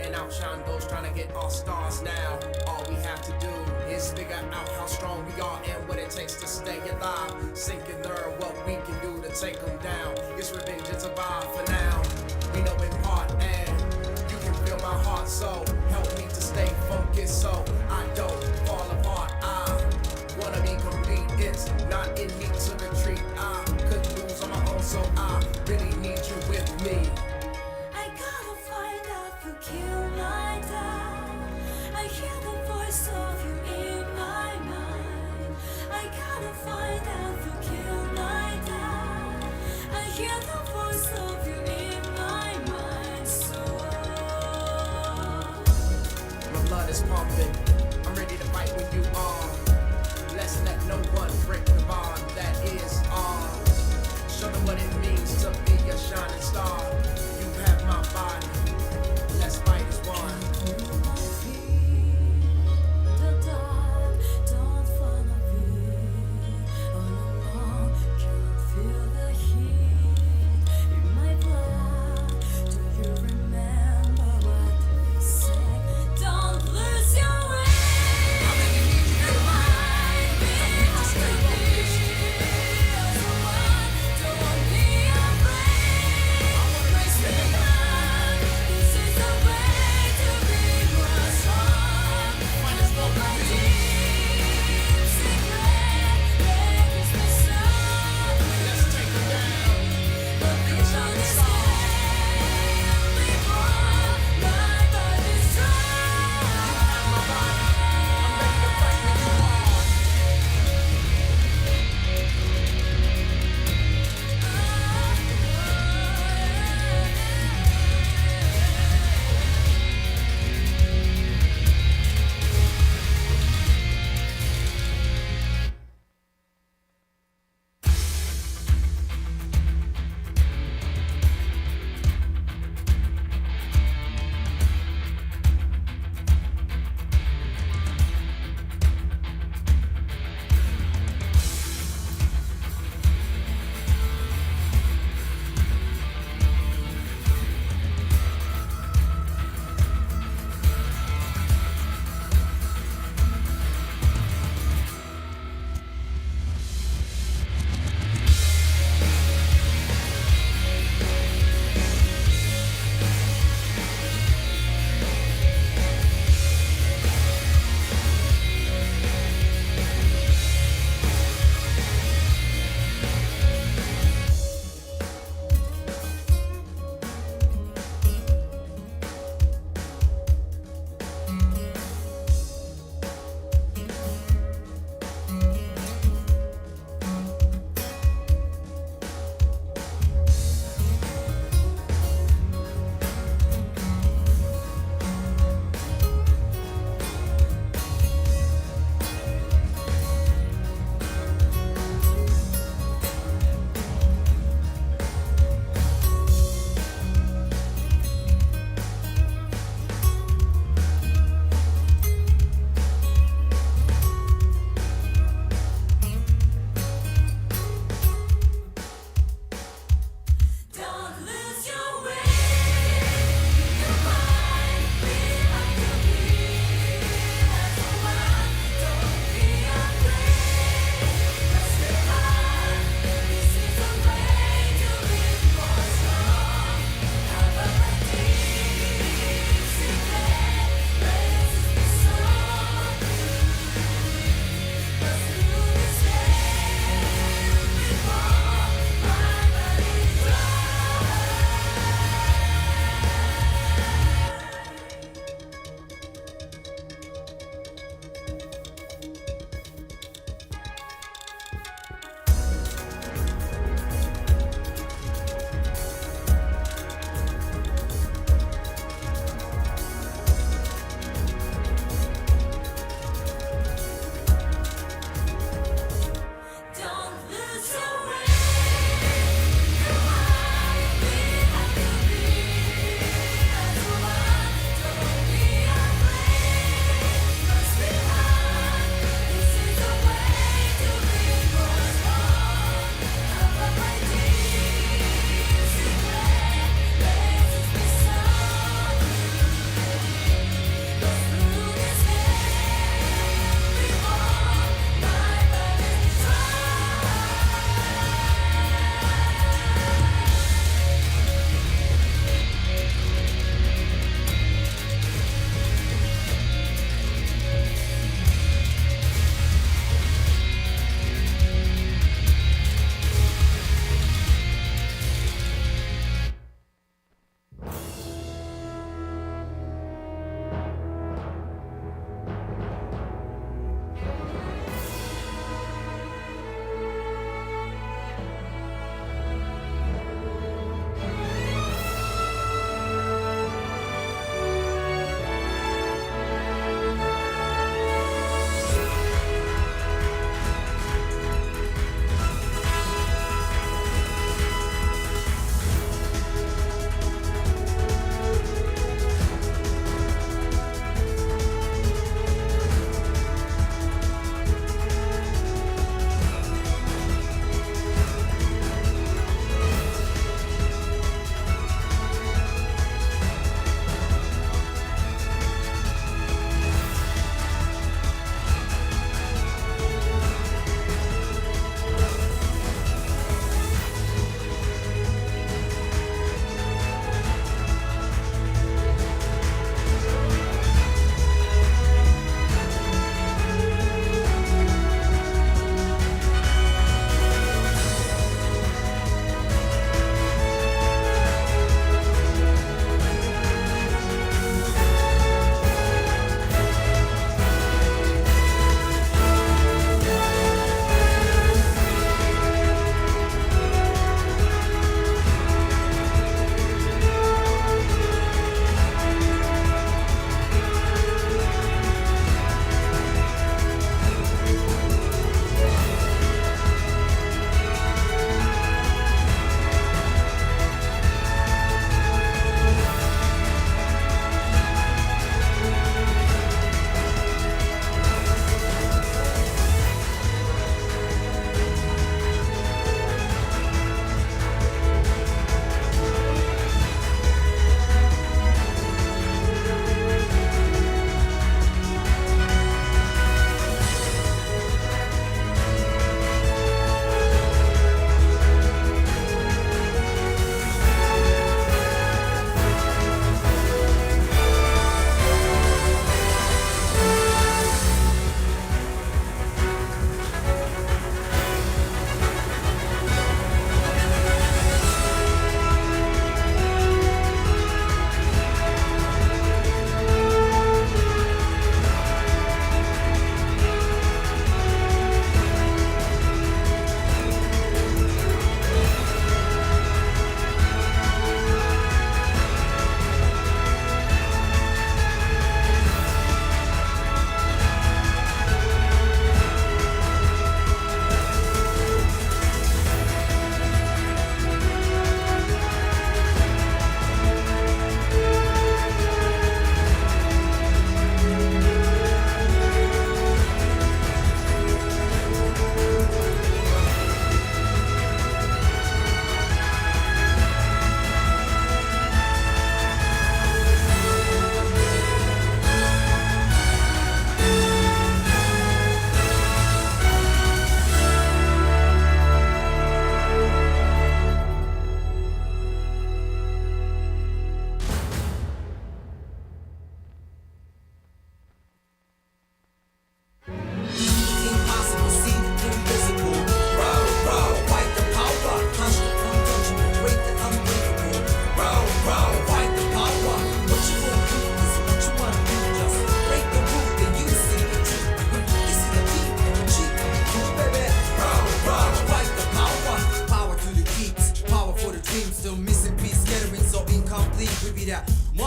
and outshine those trying to get all stars now. All we have to do is figure out how strong we are and what it takes to stay alive. Sink and learn what we can do to take them down. It's revenge and survive for now. We know in part and you can feel my heart, so help me to stay focused so I don't fall apart. I wanna be complete, it's not in me to retreat. I could lose on my own, so I really need you with me. I gotta find out who killed my dad. I hear the voice of you in my mind. I gotta find out who killed my dad. I hear the voice of you in my mind. So my blood is pumping, I'm ready to fight when you are. Let's let no one break the bond that is ours. Show them what it means to be a shining star. You have my body, let's fight as one. my feet, the dark, don't follow me. All alone, can't feel the heat in my blood. Do you remember what we said? Don't lose your way.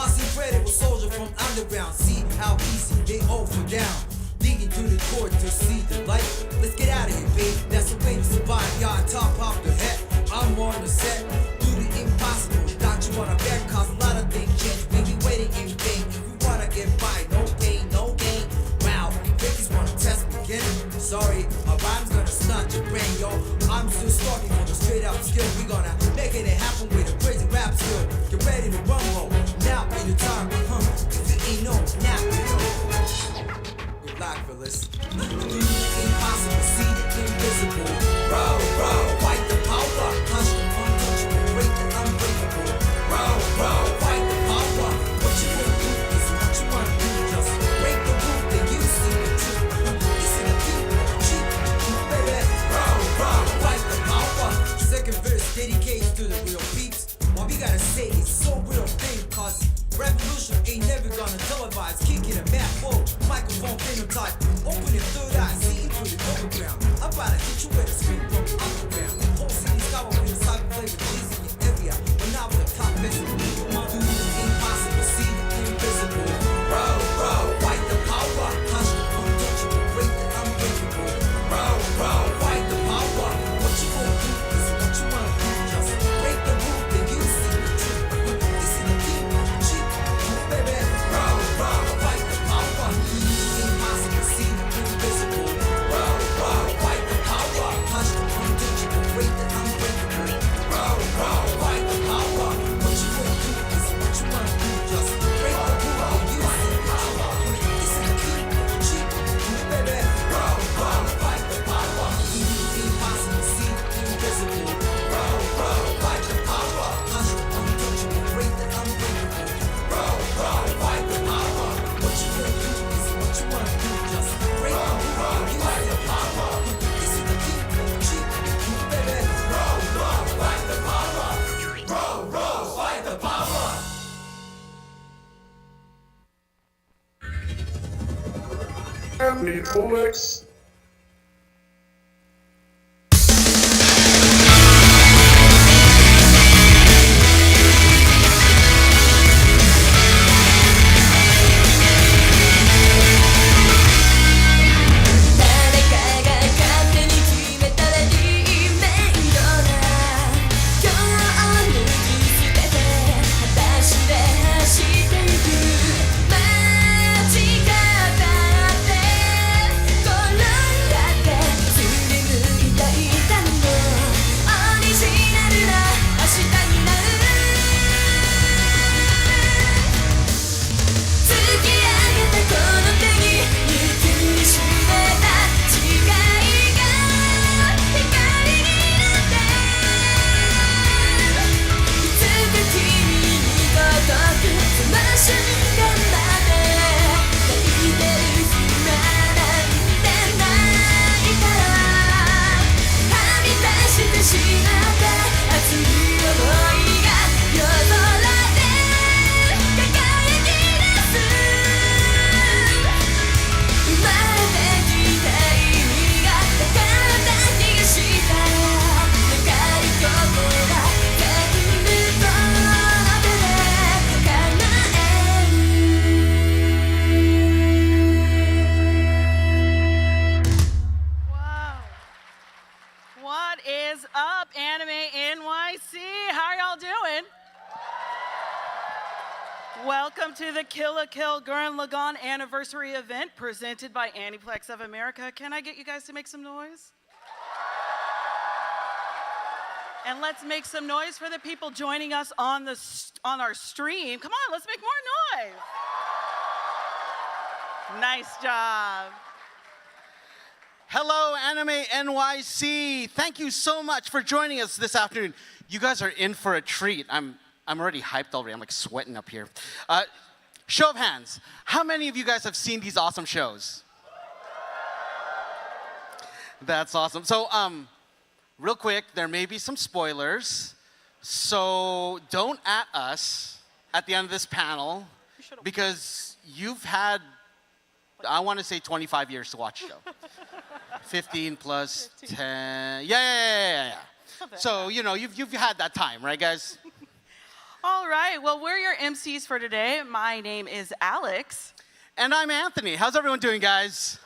boss incredible soldier from underground. See how easy they all fall down. Digging through the core to see the light. Let's get out of here, babe. That's the way to survive. You're on top of the head. I'm on the set. Do the impossible. Don't you wanna bet? Cause a lot of things change. Maybe waiting in vain. If you wanna get by, no pain, no gain. Wow, Ricky's wanna test me again. Sorry, my rhyme's gonna stunt your brain, yo. I'm still starting on the straight up skill. We gonna make it happen with a crazy rap skill. Get ready to rumble. Now in your time, if you ain't know, now you know. Good luck, fellas. Impossible, see the invisible. Row, row, fight the power. Touch the untouchable, break the unbreakable. Row, row, fight the power. What you wanna do is what you wanna do. Just break the rule, then you see the truth. Listen to you, cheap, baby. Row, row, fight the power. Second verse dedicated to the real peeps. What we gotta say is so real thing, cause revolution ain't never gonna televise. Kicking a map full, microphone phenotype. Open your third eye, see into the overground. I'm about to hit you with a scream from underground. Whole city's got one with a cyber flavor cheese in your area. But now with the top best, do the impossible, see the invisible. Row, row, fight the power. Touch the untouchable, break the unbreakable. Row, row, fight the power. What you gonna do is what you wanna do. Just break the rule, then you see the truth. Listen to you, cheap, baby. Row, row, fight the power. Impossible, see the invisible. Row, row, fight the power. Touch the untouchable, break the unbreakable. Row, row, fight the power. What you gonna do is what you wanna do. Just break the rule, then you see the truth. Listen to you, cheap, baby. Row, row, fight the power. Impossible, see the invisible. Row, row, fight the power. Touch the untouchable, break the unbreakable. Row, row, fight the power. What you gonna do is what you wanna do. Just break the rule, then you see the power. Listen to you, cheap, baby. Row, row, fight the power. Row, row, fight the power. Aniplex. What is up, Anime NYC? How are y'all doing? Welcome to the Kill la Kill Gurren Lagann anniversary event presented by Aniplex of America. Can I get you guys to make some noise? And let's make some noise for the people joining us on our stream. Come on, let's make more noise. Nice job. Hello, Anime NYC. Thank you so much for joining us this afternoon. You guys are in for a treat. I'm already hyped already. I'm like sweating up here. Show of hands. How many of you guys have seen these awesome shows? That's awesome. So, real quick, there may be some spoilers. So don't at us at the end of this panel because you've had, I want to say 25 years to watch the show. 15 plus 10. Yeah. So, you know, you've had that time, right, guys? All right, well, we're your MCs for today. My name is Alex. And I'm Anthony. How's everyone doing, guys?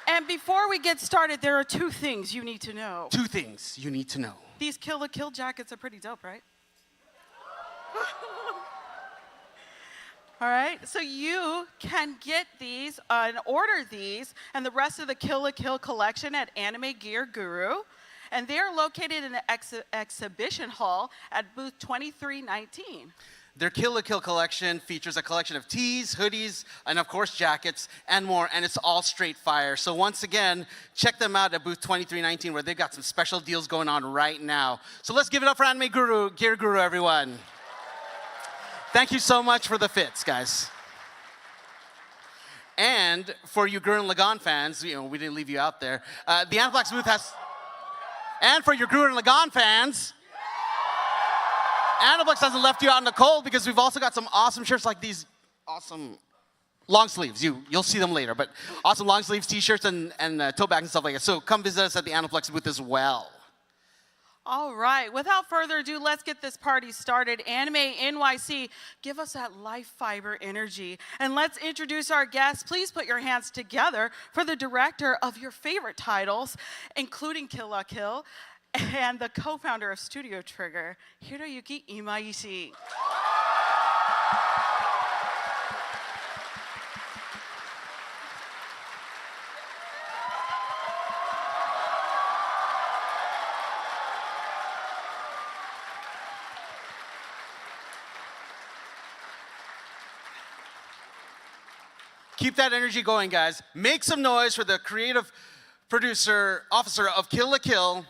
And before we get started, there are two things you need to know. Two things you need to know. These Kill la Kill jackets are pretty dope, right? All right, so you can get these and order these and the rest of the Kill la Kill collection at Anime Gear Guru. And they are located in the exhibition hall at booth 2319. Their Kill la Kill collection features a collection of tees, hoodies, and of course jackets and more, and it's all straight fire. So once again, check them out at booth 2319 where they've got some special deals going on right now. So let's give it up for Anime Gear Guru, everyone. Thank you so much for the fits, guys. And for you Gurren Lagann fans, we didn't leave you out there. The Aniplex booth has, and for your Gurren Lagann fans, Aniplex hasn't left you out in the cold because we've also got some awesome shirts like these awesome long sleeves. You'll see them later, but awesome long sleeves, t-shirts, and tote bags and stuff like that. So come visit us at the Aniplex booth as well. All right, without further ado, let's get this party started. Anime NYC, give us that life fiber energy. And let's introduce our guests. Please put your hands together for the director of your favorite titles, including Kill la Kill, and the co-founder of Studio Trigger, Hiroyuki Imaishi. Keep that energy going, guys. Make some noise for the creative officer of Kill la Kill,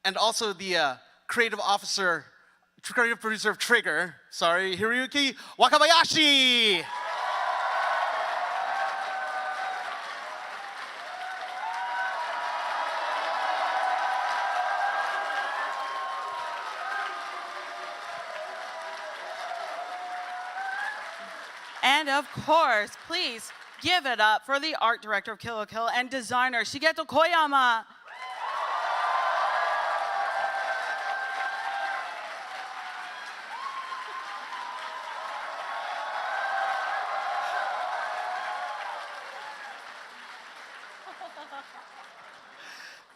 and also the creative producer of Trigger, Hiroyuki Wakabayashi. And of course, please give it up for the art director of Kill la Kill and designer Shigeto Koyama.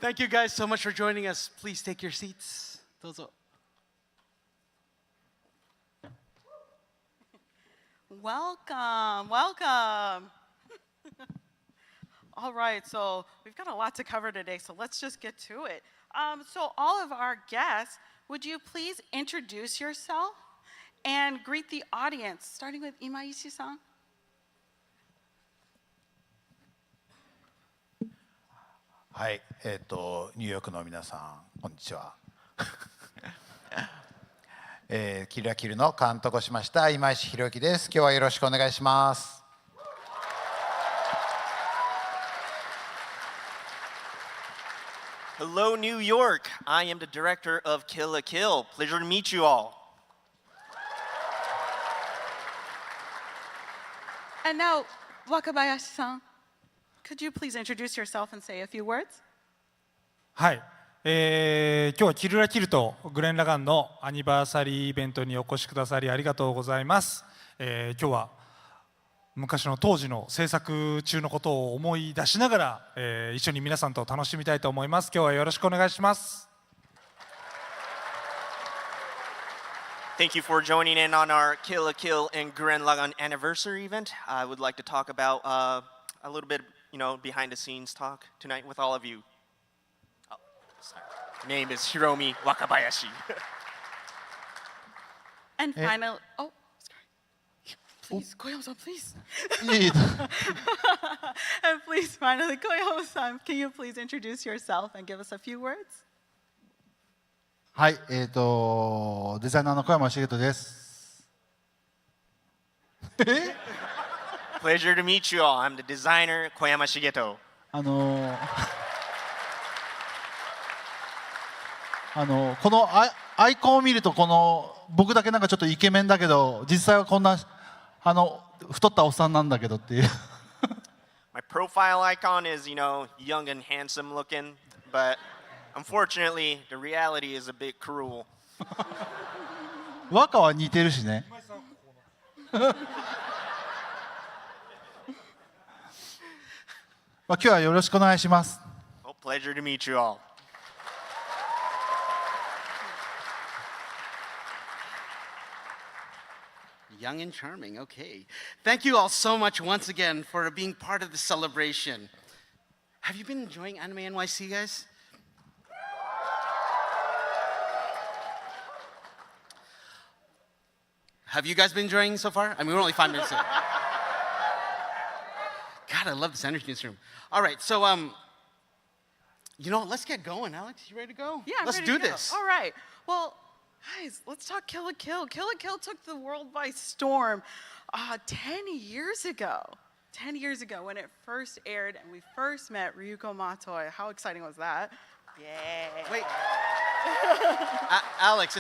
Thank you guys so much for joining us. Please take your seats. Dozo. Welcome, welcome. All right, so we've got a lot to cover today, so let's just get to it. So all of our guests, would you please introduce yourself and greet the audience, starting with Imaishi-san? はい、ニューヨークの皆さん、こんにちは。キルラキルの監督をしました今石弘之です。今日はよろしくお願いします。Hello, New York. I am the director of Kill la Kill. Pleasure to meet you all. And now, Wakabayashi-san, could you please introduce yourself and say a few words? はい、今日はキルラキルとグレン・ラガンのアニバーサリーイベントにお越しくださりありがとうございます。今日は昔の当時の制作中のことを思い出しながら、一緒に皆さんと楽しみたいと思います。今日はよろしくお願いします。Thank you for joining in on our Kill la Kill and Gurren Lagann anniversary event. I would like to talk about a little bit, behind the scenes talk tonight with all of you. Oh, sorry. My name is Hiromi Wakabayashi. And finally, oh, sorry. Please, Koyama-san, please. And please, finally, Koyama-san, can you please introduce yourself and give us a few words? はい、デザイナーの小山茂人です。Pleasure to meet you all. I'm the designer, Koyama Shigeto. このアイコンを見ると僕だけなんかちょっとイケメンだけど実際はこんな太ったおっさんなんだけどっていう。My profile icon is, young and handsome looking, but Unfortunately, the reality is a bit cruel. 若は似てるしね。まあ今日はよろしくお願いします。 Well, pleasure to meet you all. Young and charming, okay. Thank you all so much once again for being part of the celebration. Have you been enjoying Anime NYC, guys? Have you guys been enjoying so far? I mean, we're only 5 minutes in. God, I love this energy in this room. All right, so you know, let's get going. Alex, you ready to go? Yeah, I'm let's ready do to go. this. All right. Well, guys, let's talk Kill la Kill. Kill la Kill took the world by storm 10 years ago. 10 years ago when it first aired and we first met Ryuko Matoi. How exciting was that? Yeah. Wait. Alex,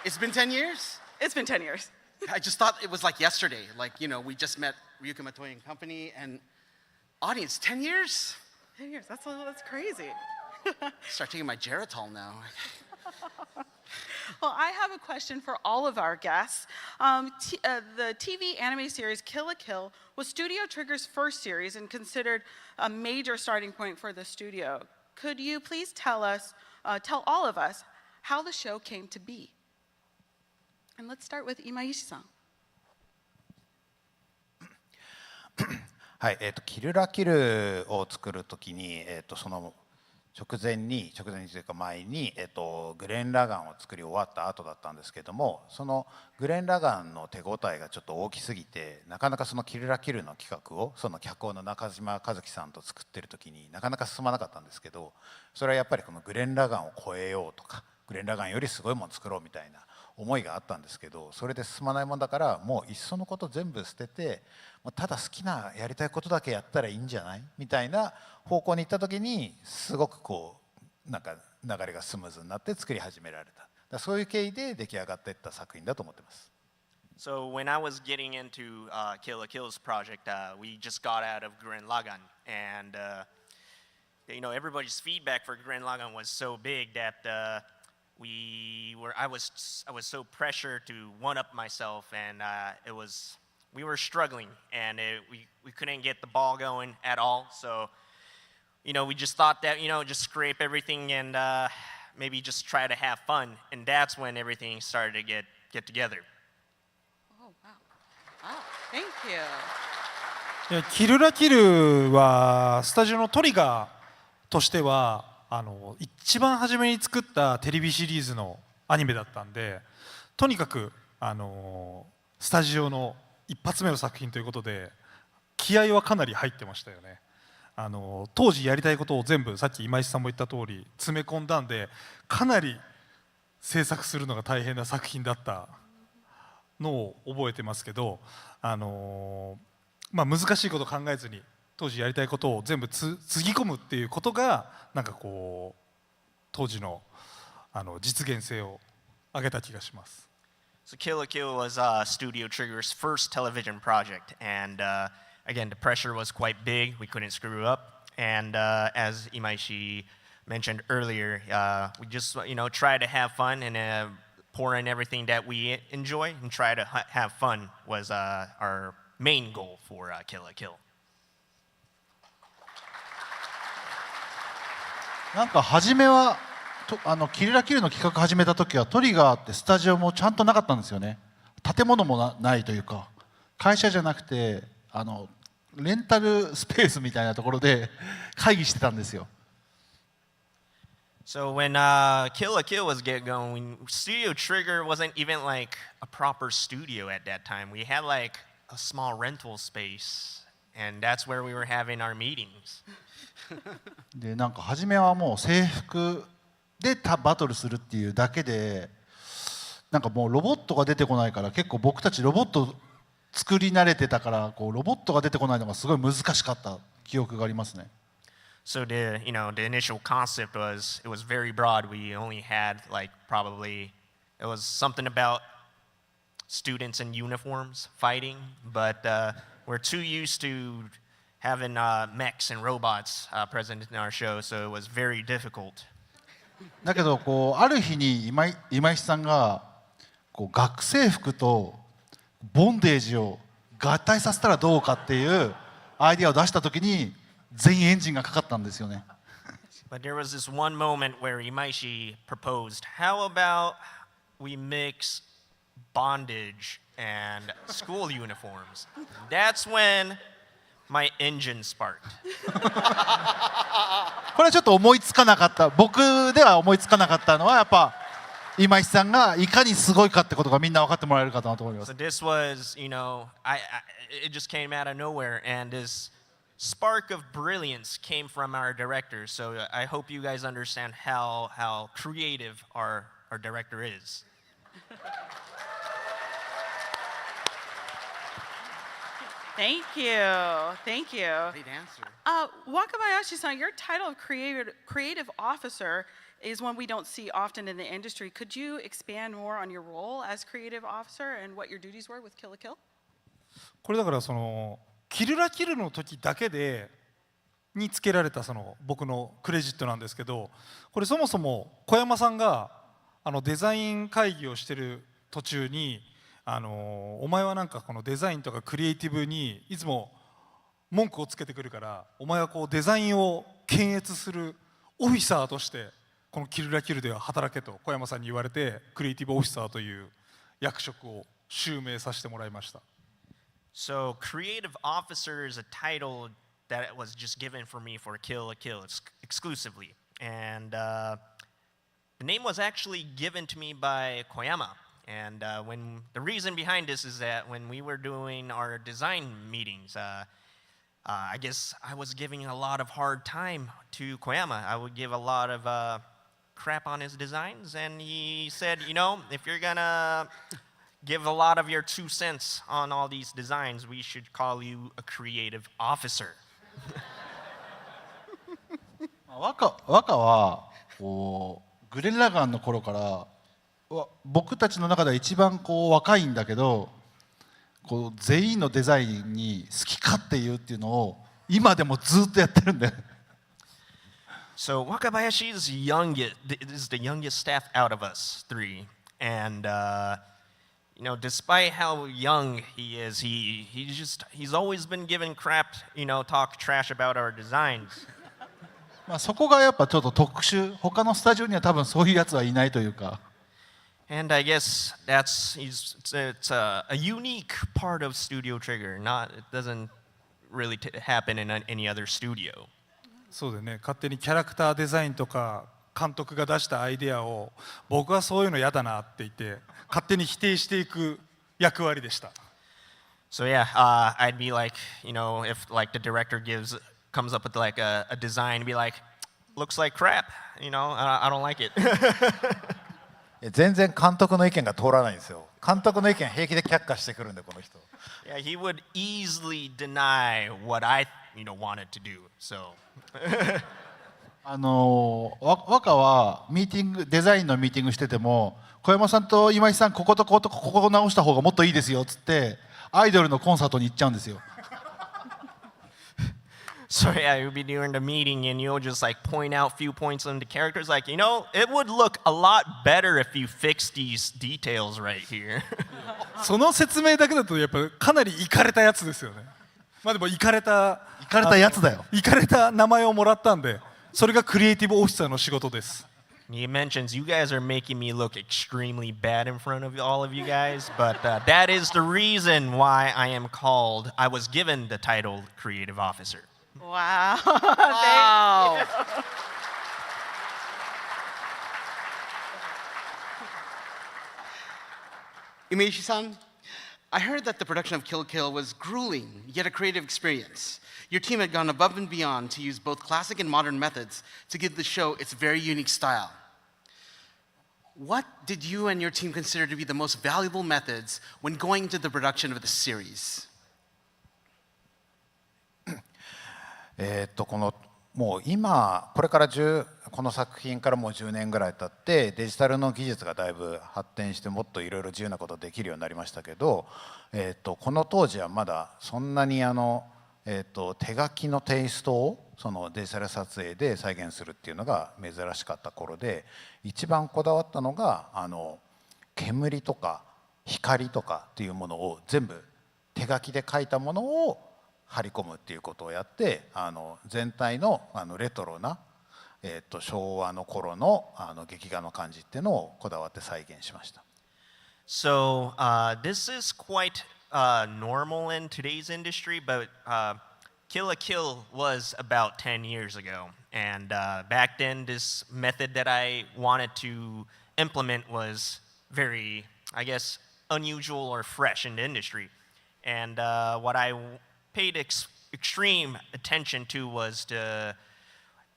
it's been 10 years? It's been 10 years. I just thought it was like yesterday. Like, you know, we just met Ryuko Matoi and company, and audience, 10 years? 10 years, that's crazy. Start taking my Geritol now. Well, I have a question for all of our guests. The TV anime series Kill la Kill was Studio Trigger's first series and considered a major starting point for the studio. Could you please tell all of us how the show came to be? And let's start with Imaishi-san. はい、キルラキルを作るときに、その直前にというか前に、グレン・ラガンを作り終わった後だったんですけども、そのグレン・ラガンの手応えがちょっと大きすぎて、なかなかそのキルラキルの企画をその脚本の中島和樹さんと作ってるときになかなか進まなかったんですけど、それはやっぱりこのグレン・ラガンを超えようとか、グレン・ラガンよりすごいもの作ろうみたいな思いがあったんですけど、それで進まないもんだからもういっそのこと全部捨てて、もうただ好きなやりたいことだけやったらいいんじゃないみたいな方向に行った時に、すごくこうなんか流れがスムーズになって作り始められた。だからそういう経緯で出来上がっていった作品だと思ってます。So when I was getting into Kill la Kill's project, we just got out of GURREN LAGANN, and you know, everybody's feedback for GURREN LAGANN was so big that I was so pressured to one up myself, and we were struggling, and we couldn't get the ball going at all. So you know, we just thought that, you know, just scrape everything and maybe just try to have fun, and that's when everything started to get together. Oh, wow. Wow, thank you. いやキルラキルはスタジオのトリガーとしては一番初めに作ったテレビシリーズのアニメだったんで、とにかくスタジオの一発目の作品ということで気合はかなり入ってましたよね。当時やりたいことを全部さっき今井さんも言った通り詰め込んだんで、かなり制作するのが大変な作品だったのを覚えてますけど、まあ、難しいことを考えずに当時やりたいことを全部つぎ込むっていうことがなんかこう当時の実現性を上げた気がします。So Kill la Kill was Studio Trigger's first television project, and again, the pressure was quite big. We couldn't screw up, and as Imaishi mentioned earlier, we just try to have fun and pour in everything that we enjoy and try to have fun was our main goal for Kill la Kill. なんか初めはキルラキルの企画始めた時はトリガーってスタジオもちゃんとなかったんですよね。建物もないというか、会社じゃなくてレンタルスペースみたいなところで会議してたんですよ。So when Kill la Kill was get going, Studio Trigger wasn't even like a proper studio at that time. We had like a small rental space, and that's where we were having our meetings. でなんか初めはもう制服でバトルするっていうだけで、なんかもうロボットが出てこないから、結構僕たちロボット作り慣れてたから、こうロボットが出てこないのがすごい難しかった記憶がありますね。So the initial concept was it was very broad. We only had like probably it was something about students in uniforms fighting, but we're too used to having mechs and robots present in our show, so it was very difficult. だけどこうある日に今井さんがこう学生服とボンデージを合体させたらどうかっていうアイディアを出した時に全エンジンがかかったんですよね。But there was this one moment where Imaishi proposed, how about we mix bondage and school uniforms? That's when my engine sparked. これはちょっと思いつかなかった、僕では思いつかなかったのはやっぱ今井さんがいかにすごいかってことがみんな分かってもらえるかなと思います。 So this was, it just came out of nowhere, and this spark of brilliance came from our director. So I hope you guys understand how creative our director is. Thank you. Thank you. Great answer. Wakabayashi-san, your title of creative officer is one we don't see often in the industry. Could you expand more on your role as creative officer and what your duties were with Kill la Kill? これだからキルラキルの時だけにつけられた僕のクレジットなんですけど、これそもそも小山さんがデザイン会議をしてる途中にお前はなんかこのデザインとかクリエイティブにいつも文句をつけてくるから、お前はこうデザインを検閲するオフィサーとしてこのキルラキルでは働けと小山さんに言われて、クリエイティブオフィサーという役職を襲名させてもらいました。 So creative officer is a title that was just given for me for Kill la Kill exclusively. And the name was actually given to me by Koyama. And the reason behind this is that when we were doing our design meetings, I guess I was giving a lot of hard time to Koyama. I would give a lot of crap on his designs, and he said, if you're gonna give a lot of your 2 cents on all these designs, we should call you a creative officer. 若はこうグレン・ラガンの頃から僕たちの中では一番こう若いんだけど、こう全員のデザインに好きかっていうっていうのを今でもずっとやってるんで。So Wakabayashi is the youngest staff out of us 3, and despite how young he is, he's always been given crap, talk trash about our designs. まあそこがやっぱちょっと特殊、他のスタジオには多分そういうやつはいないというか。 And I guess it's a unique part of Studio Trigger. It doesn't really happen in any other studio. そうでね、勝手にキャラクターデザインとか監督が出したアイデアを僕はそういうの嫌だなって言って勝手に否定していく役割でした。 So yeah, I'd be like, if like the director comes up with like a design, be like, looks like crap, I don't like it. 全然監督の意見が通らないんですよ。監督の意見平気で却下してくるんでこの人。Yeah, he would easily deny what I, wanted to do. So. 若はデザインのミーティングしてても小山さんと今井さんこことここ直した方がもっといいですよっつってアイドルのコンサートに行っちゃうんですよ。So yeah, you'll be during the meeting and you'll just like point out few points on the characters, like, it would look a lot better if you fix these details right here. その説明だけだとやっぱかなりイカれたやつですよね。まあでもイカれたやつだよ。イカれた名前をもらったんで、それがクリエイティブオフィサーの仕事です。 He mentions you guys are making me look extremely bad in front of all of you guys, but that is the reason why I was given the title creative officer. Wow. Wow. Imaishi-san, I heard that the production of Kill la Kill was grueling, yet a creative experience. Your team had gone above and beyond to use both classic and modern methods to give the show its very unique style. What did you and your team consider to be the most valuable methods when going into the production of the series? もう今これからこの作品からもう10年ぐらい経ってデジタルの技術がだいぶ発展してもっといろいろ自由なことできるようになりましたけど、この当時はまだそんなに手書きのテイストをそのデジタル撮影で再現するっていうのが珍しかった頃で、一番こだわったのが煙とか光とかっていうものを全部手書きで描いたものを貼り込むっていうことをやって、全体のレトロな、昭和の頃の劇画の感じっていうのをこだわって再現しました。So this is quite normal in today's industry, but Kill la Kill was about 10 years ago. And back then, this method that I wanted to implement was very, I guess, unusual or fresh in the industry. And what I paid extreme attention to was to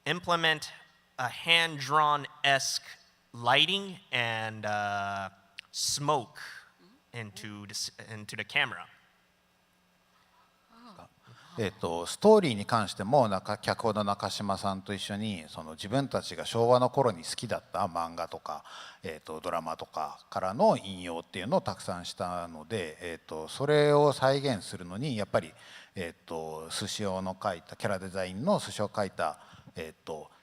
implement a hand-drawn-esque lighting and smoke into the camera. ストーリーに関しても脚本の中島さんと一緒に自分たちが昭和の頃に好きだった漫画とか、ドラマとかからの引用っていうのをたくさんしたので、それを再現するのにやっぱり、寿司雄の描いたキャラデザインの寿司雄を描いた、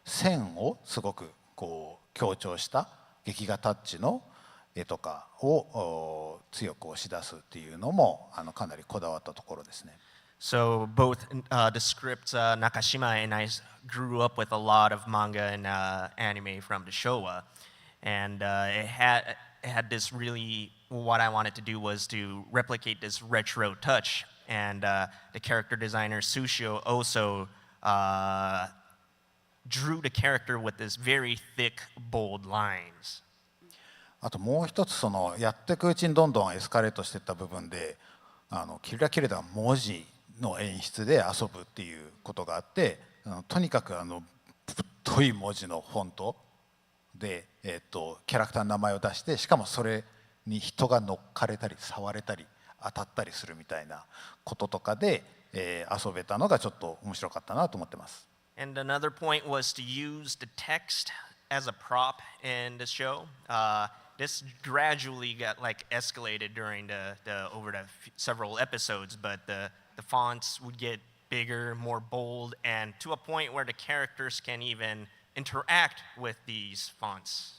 線をすごくこう強調した劇画タッチの絵とかを強く押し出すっていうのもかなりこだわったところですね。So both the scripts, Nakashima and I grew up with a lot of manga and anime from the Showa, and it had this really, what I wanted to do was to replicate this retro touch, and the character designer Sushio also drew the character with this very thick, bold lines. あともう一つやっていくうちにどんどんエスカレートしていった部分でキラキラな文字の演出で遊ぶっていうことがあって、とにかく太い文字のフォントで、キャラクターの名前を出して、しかもそれに人が乗っかれたり触れたり当たったりするみたいなこととかで、遊べたのがちょっと面白かったなと思ってます。And another point was to use the text as a prop in the show. This gradually got escalated during over the several episodes, but the fonts would get bigger, more bold, and to a point where the characters can even interact with these fonts.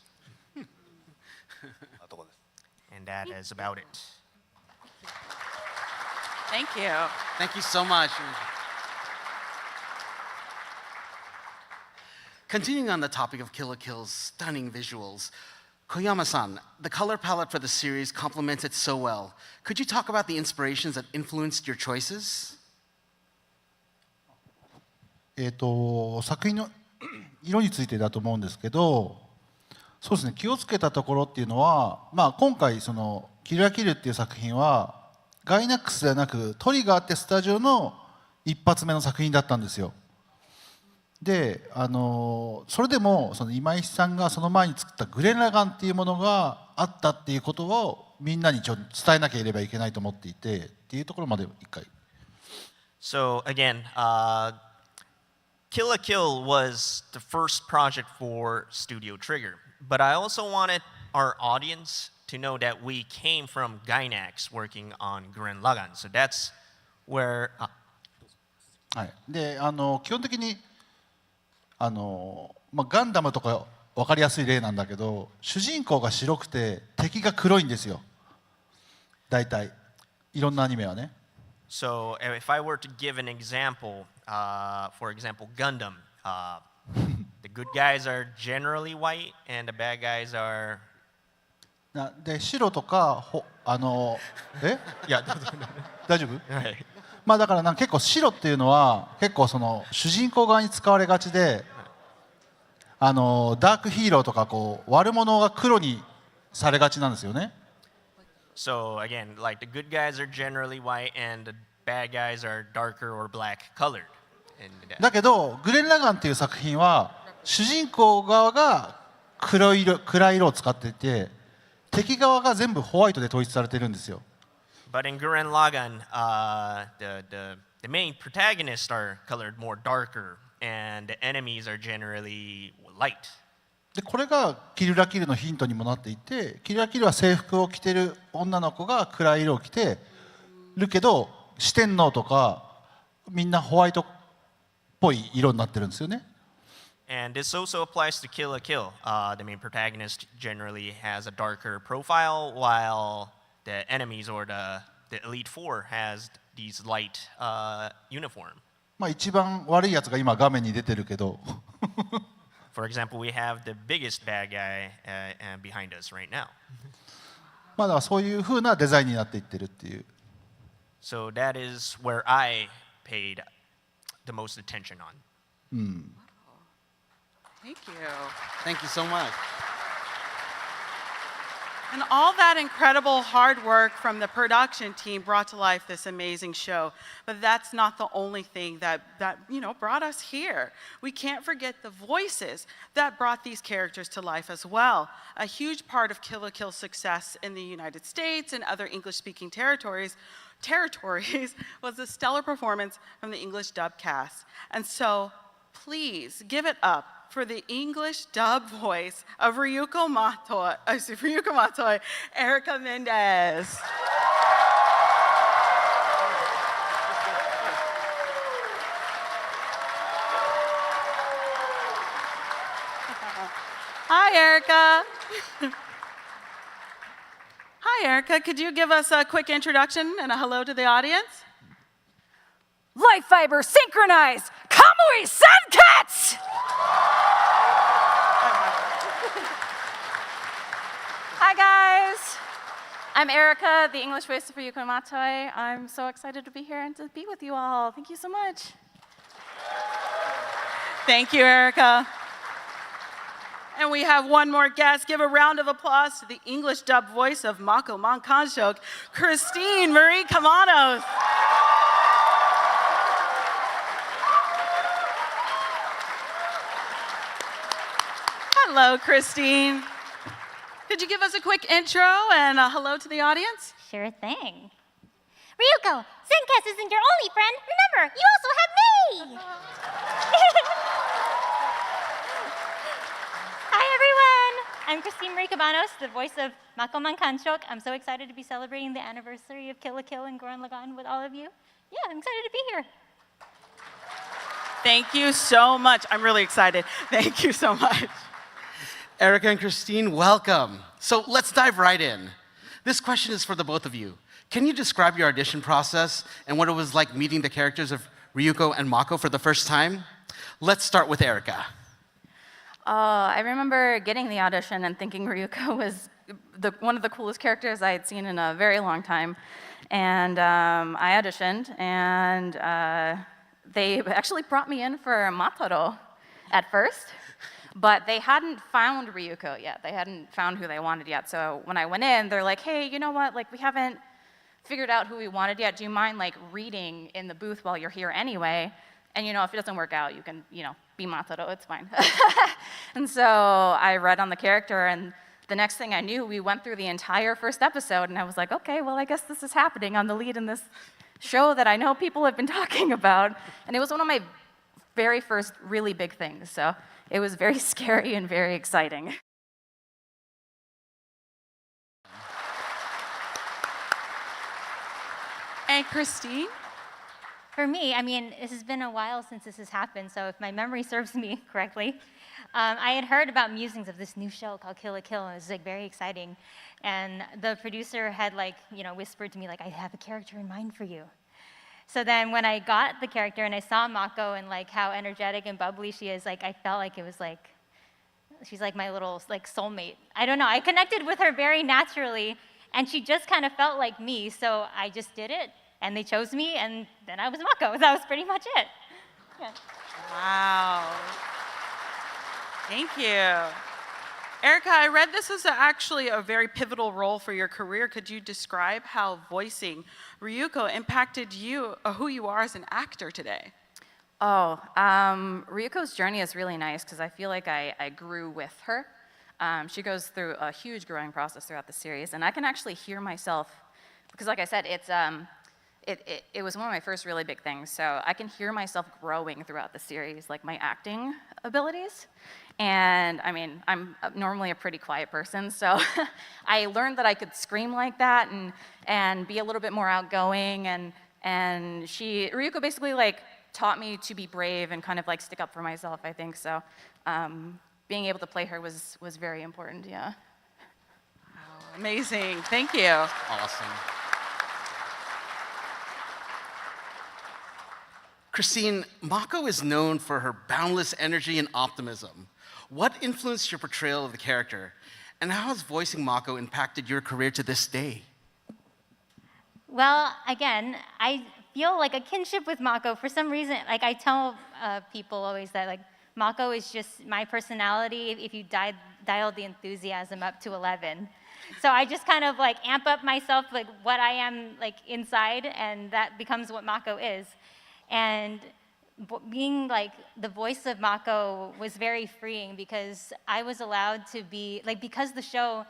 And that is about it. Thank you. Thank you so much. Continuing on the topic of Kill la Kill's stunning visuals, Koyama-san, the color palette for the series complements it so well. Could you talk about the inspirations that influenced your choices? 作品の色についてだと思うんですけど、そうですね、気をつけたところっていうのは、今回キルラキルっていう作品はガイナックスではなくトリガーってスタジオの一発目の作品だったんですよ。でそれでも今石さんがその前に作ったグレンラガンっていうものがあったっていうことをみんなに伝えなければいけないと思っていてっていうところまで一回。So again, Kill la Kill was the first project for Studio Trigger, but I also wanted our audience to know that we came from Gainax working on GURREN LAGANN. So that's where. はい。で基本的にガンダムとか分かりやすい例なんだけど、主人公が白くて敵が黒いんですよ。大体いろんなアニメはね。So if I were to give an example, for example, Gundam, the good guys are generally white and the bad guys are. で白とかいや大丈夫？はい。だから結構白っていうのは結構主人公側に使われがちで、ダークヒーローとか悪者が黒にされがちなんですよね。So again, the good guys are generally white and the bad guys are darker or black colored. だけどグレン・ラガンっていう作品は主人公側が暗い色を使っていて、敵側が全部ホワイトで統一されてるんですよ。But in GURREN LAGANN, the main protagonists are colored more darker, and the enemies are generally light. でこれがキルラキルのヒントにもなっていて、キルラキルは制服を着てる女の子が暗い色を着てるけど、四天王とかみんなホワイトぽい色になってるんですよね。And this also applies to Kill la Kill. The main protagonist generally has a darker profile, while the enemies or the Elite Four has these light uniform. まあ一番悪いやつが今画面に出てるけどFor example, we have the biggest bad guy behind us right now. まあだからそういう風なデザインになっていってるっていう。 So that is where I paid the most attention on. Thank you. Thank you so much. And all that incredible hard work from the production team brought to life this amazing show. But that's not the only thing that brought us here. We can't forget the voices that brought these characters to life as well. A huge part of Kill la Kill's success in the United States and other English-speaking territories was the stellar performance from the English dub cast. And so please give it up for the English dub voice of Ryuko Matoi, Erica Mendez. Hi, Erica. Hi, Erica. Could you give us a quick introduction and a hello to the audience? Life fiber synchronized Kamui Senketsu! Hi guys, I'm Erica, the English voice of Ryuko Matoi. I'm so excited to be here and to be with you all. Thank you so much. Thank you, Erica. And we have one more guest. Give a round of applause to the English dub voice of Mako Mankanshoku, Christine Marie Cabanos. Hello, Christine. Could you give us a quick intro and a hello to the audience? Sure thing. Ryuko, Senketsu isn't your only friend. Remember, you also have me! Hi, everyone. I'm Christine Marie Cabanos, the voice of Mako Mankanshoku. I'm so excited to be celebrating the anniversary of Kill la Kill and GURREN LAGANN with all of you. Yeah, I'm excited to be here. Thank you so much. I'm really excited. Thank you so much. Erica and Christine, welcome. So let's dive right in. This question is for the both of you. Can you describe your audition process and what it was like meeting the characters of Ryuko and Mako for the first time? Let's start with Erica. I remember getting the audition and thinking Ryuko was one of the coolest characters I had seen in a very long time. And I auditioned, and they actually brought me in for Matoro at first. But they hadn't found Ryuko yet. They hadn't found who they wanted yet. So when I went in, they're like, hey, you know what? Like, we haven't figured out who we wanted yet. Do you mind, like, reading in the booth while you're here anyway? And, if it doesn't work out, you can, be Matoro. It's fine. And so I read on the character, and the next thing I knew, we went through the entire first episode, and I was like, okay, well, I guess this is happening. I'm the lead in this show that I know people have been talking about. And it was one of my very first really big things. So it was very scary and very exciting. And Christine? For me, this has been a while since this has happened, so if my memory serves me correctly, I had heard about musings of this new show called Kill la Kill, and it was very exciting. And the producer had whispered to me, I have a character in mind for you. So then when I got the character and I saw Mako and how energetic and bubbly she is, I felt like it was she's like my little soulmate. I don't know, I connected with her very naturally, and she just kind of felt like me, so I just did it, and they chose me, and then I was Mako. That was pretty much it. Yeah. Wow. Thank you. Erica, I read this was actually a very pivotal role for your career. Could you describe how voicing Ryuko impacted you, or who you are as an actor today? Ryuko's journey is really nice because I feel like I grew with her. She goes through a huge growing process throughout the series, and I can actually hear myself, because like I said, it was one of my first really big things, so I can hear myself growing throughout the series, my acting abilities. And I'm normally a pretty quiet person, so I learned that I could scream like that and be a little bit more outgoing, and Ryuko basically taught me to be brave and kind of like stick up for myself, I think. So being able to play her was very important, yeah. Wow, amazing, thank you. Awesome. Christine, Mako is known for her boundless energy and optimism. What influenced your portrayal of the character? And how has voicing Mako impacted your career to this day? Well, again, I feel like a kinship with Mako for some reason. Like I tell people always that like Mako is just my personality if you dialed the enthusiasm up to 11. So I just kind of like amp up myself like what I am like inside, and that becomes what Mako is. And being like the voice of Mako was very freeing because I was allowed to be like, because the show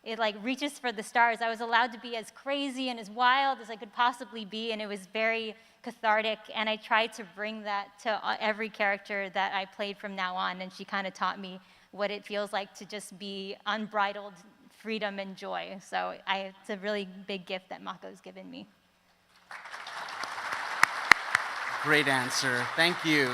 it like reaches for the stars, I was allowed to be as crazy and as wild as I could possibly be, and it was very cathartic, and I tried to bring that to every character that I played from now on, and she kind of taught me what it feels like to just be unbridled freedom and joy. So it's a really big gift that Mako's given me. Great answer, thank you.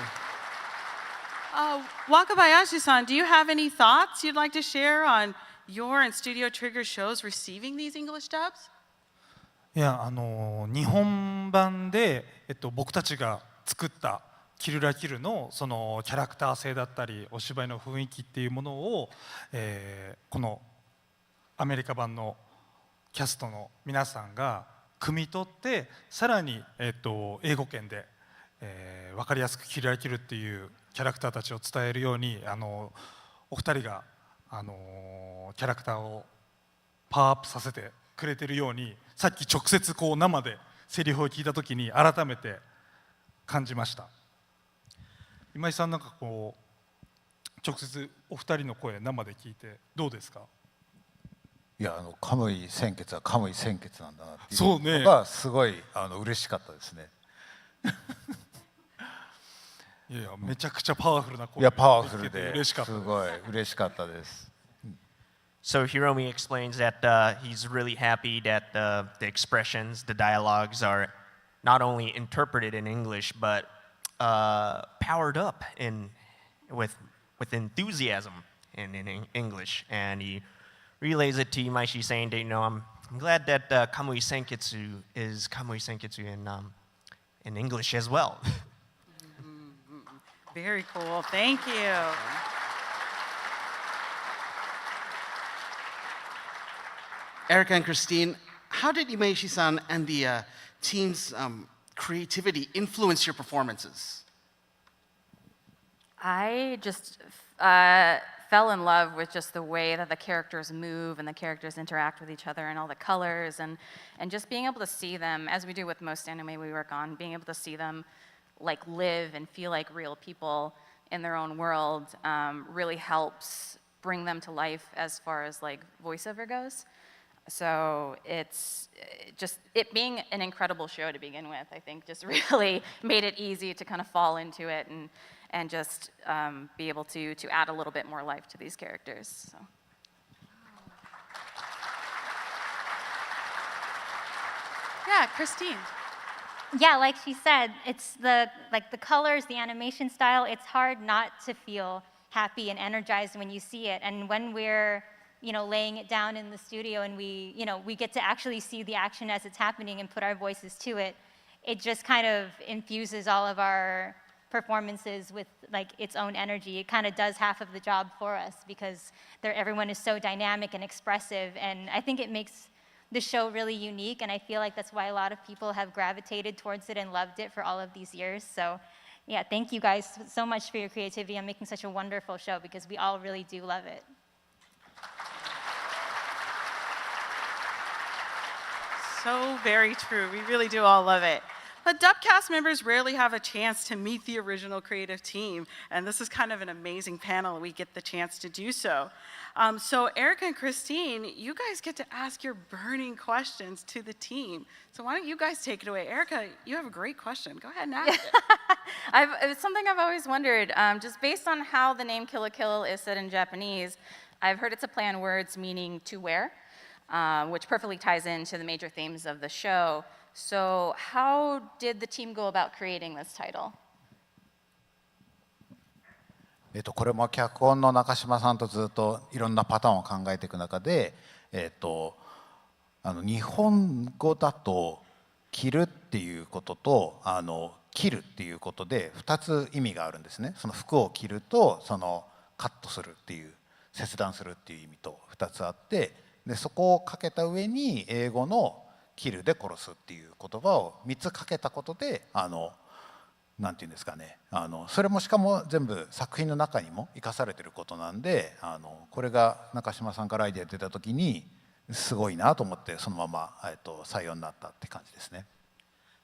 Wakabayashi-san, do you have any thoughts you'd like to share on your and Studio Trigger shows receiving these English dubs? いや日本版で、僕たちが作った「キルラキル」のそのキャラクター性だったりお芝居の雰囲気っていうものを、このアメリカ版のキャストの皆さんが汲み取ってさらに、英語圏で、分かりやすく「キルラキル」っていうキャラクターたちを伝えるようにお二人が、キャラクターをパワーアップさせてくれてるようにさっき直接こう生でセリフを聞いた時に改めて感じました。今井さんなんかこう直接お二人の声生で聞いてどうですか？いやカムイ鮮血はカムイ鮮血なんだなっていうそうねのがすごい嬉しかったですね。いやめちゃくちゃパワフルな声いやパワフルで嬉しかったすごい嬉しかったです。So Hiromi explains that he's really happy that the expressions, the dialogues are not only interpreted in English but powered up with enthusiasm in English, and he relays it to Imaishi, saying that I'm glad that Kamui Senketsu is Kamui Senketsu in English as well. Very cool, thank you. Erica and Christine, how did Imaishi-san and the team's creativity influence your performances? I just fell in love with just the way that the characters move and the characters interact with each other and all the colors and just being able to see them, as we do with most anime we work on, being able to see them like live and feel like real people in their own world really helps bring them to life as far as like voiceover goes. So it's just, it being an incredible show to begin with, I think just really made it easy to kind of fall into it and just be able to add a little bit more life to these characters. So. Yeah, Christine. Yeah, like she said, it's the colors, the animation style, it's hard not to feel happy and energized when you see it. And when we're laying it down in the studio and we get to actually see the action as it's happening and put our voices to it, it just kind of infuses all of our performances with like its own energy. It kind of does half of the job for us because everyone is so dynamic and expressive, and I think it makes the show really unique, and I feel like that's why a lot of people have gravitated towards it and loved it for all of these years. So yeah, thank you guys so much for your creativity and making such a wonderful show, because we all really do love it. So very true. We really do all love it. But dub cast members rarely have a chance to meet the original creative team, and this is kind of an amazing panel. We get the chance to do so. So Erica and Christine, you guys get to ask your burning questions to the team. So why don't you guys take it away? Erica, you have a great question. Go ahead and ask it. It's something I've always wondered. Just based on how the name Kill la Kill is said in Japanese, I've heard it's a play on words meaning to wear, which perfectly ties into the major themes of the show. So how did the team go about creating this title? これも脚本の中島さんとずっといろんなパターンを考えていく中で、日本語だと着るっていうことと切るっていうことで2つ意味があるんですね。その服を着るとそのカットするっていう切断するっていう意味と2つあって、でそこをかけた上に英語のキルで殺すっていう言葉を3つかけたことでなんていうんですかね、それもしかも全部作品の中にも生かされてることなんで、これが中島さんからアイデア出た時にすごいなと思ってそのまま採用になったって感じですね。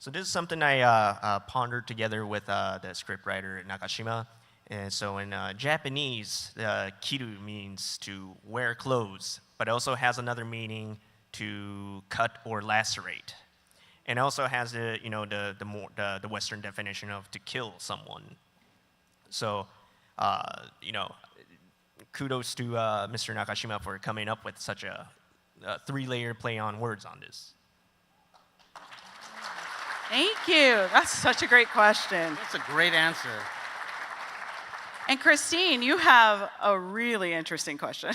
So this is something I pondered together with the scriptwriter Nakashima. And so in Japanese, kiru means to wear clothes, but also has another meaning to cut or lacerate. And also has the Western definition of to kill someone. So, kudos to Mr. Nakashima for coming up with such a three-layer play on words on this. Thank you. That's such a great question. That's a great answer. And Christine, you have a really interesting question.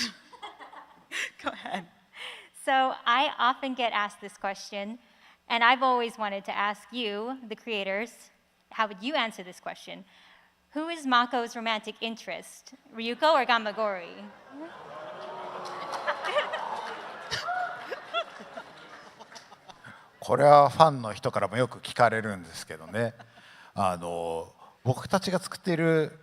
Go ahead. So I often get asked this question, and I've always wanted to ask you, the creators, how would you answer this question? Who is Mako's romantic interest, Ryuko or Gamagori? これはファンの人からもよく聞かれるんですけどね、僕たちが作っている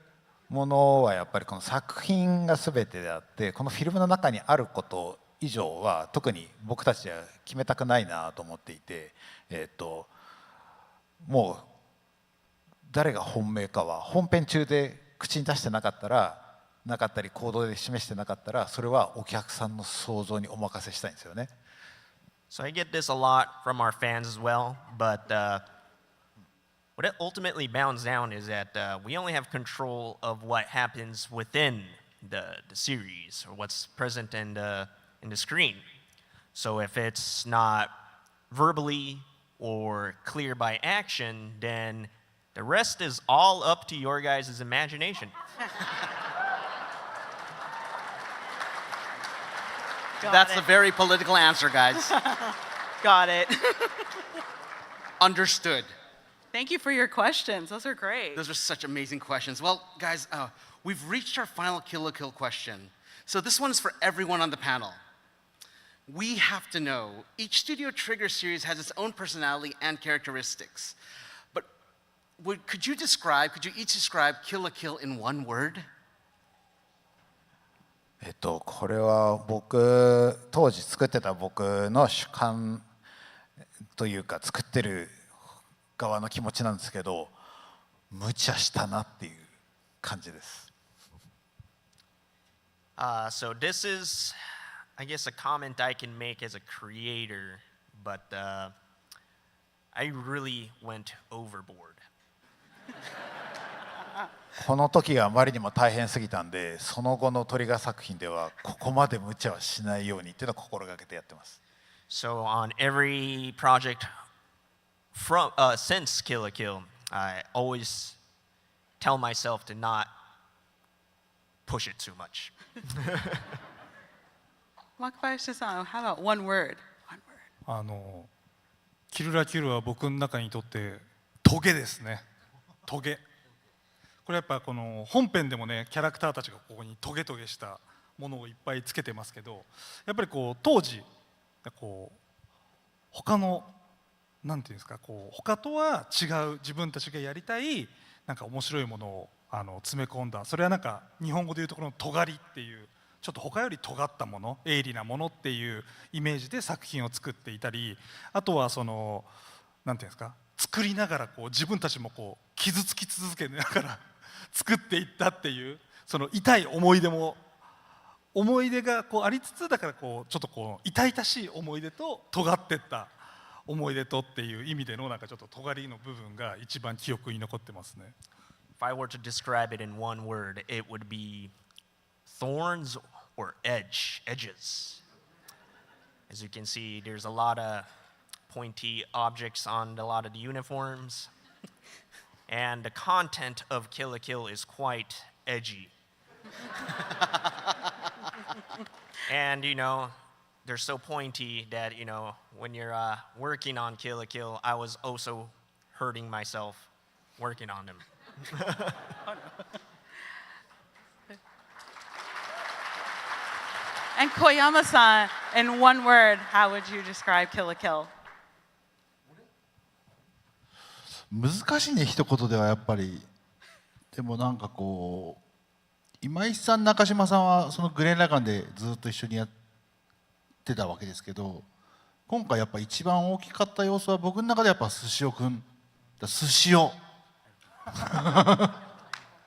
ものはやっぱりこの作品が全てであって、このフィルムの中にあること以上は特に僕たちは決めたくないなと思っていて、もう誰が本命かは本編中で口に出してなかったり行動で示してなかったら、それはお客さんの想像にお任せしたいんですよね。So I get this a lot from our fans as well, but what it ultimately bounds down is that we only have control of what happens within the series or what's present in the screen. So if it's not verbally or clear by action, then the rest is all up to your guys' imagination. That's a very political answer, guys. Got it. Understood. Thank you for your questions. Those are great. Those are such amazing questions. Well, guys, we've reached our final Kill la Kill question. So this one is for everyone on the panel. We have to know, each Studio Trigger series has its own personality and characteristics. But could you each describe Kill la Kill in one word? これは当時作ってた僕の主観というか作ってる側の気持ちなんですけど、無茶したなっていう感じです。So this is, I guess, a comment I can make as a creator, but I really went overboard. この時があまりにも大変すぎたんで、その後のトリガー作品ではここまで無茶はしないようにっていうのを心がけてやってます。So on every project since Kill la Kill, I always tell myself to not push it too much. Wakabayashi-san, how about one word? キルラキルは僕の中にとってトゲですね。トゲ。これやっぱこの本編でもね、キャラクターたちがここにトゲトゲしたものをいっぱいつけてますけど、やっぱりこう当時こう他のなんていうんですか、こう他とは違う自分たちがやりたいなんか面白いものを詰め込んだ、それはなんか日本語でいうところの尖りっていう、ちょっと他より尖ったもの、鋭利なものっていうイメージで作品を作っていたり、あとはそのなんていうんですか、作りながらこう自分たちもこう傷つき続けながら作っていったっていう、その痛い思い出がこうありつつ、だからこうちょっとこう痛々しい思い出と尖ってった思い出とっていう意味でのなんかちょっと尖りの部分が一番記憶に残ってますね。If I were to describe it in one word, it would be thorns or edges. As you can see, there's a lot of pointy objects on a lot of the uniforms. And the content of Kill la Kill is quite edgy And they're so pointy that when you're working on Kill la Kill, I was also hurting myself working on them. And Koyama-san, in one word, how would you describe Kill la Kill? 難しいね一言ではやっぱり。でもなんかこう今井さん中島さんはそのグレン・ラガンでずっと一緒にやってたわけですけど、今回やっぱ一番大きかった要素は僕の中でやっぱ寿司おくん、寿司お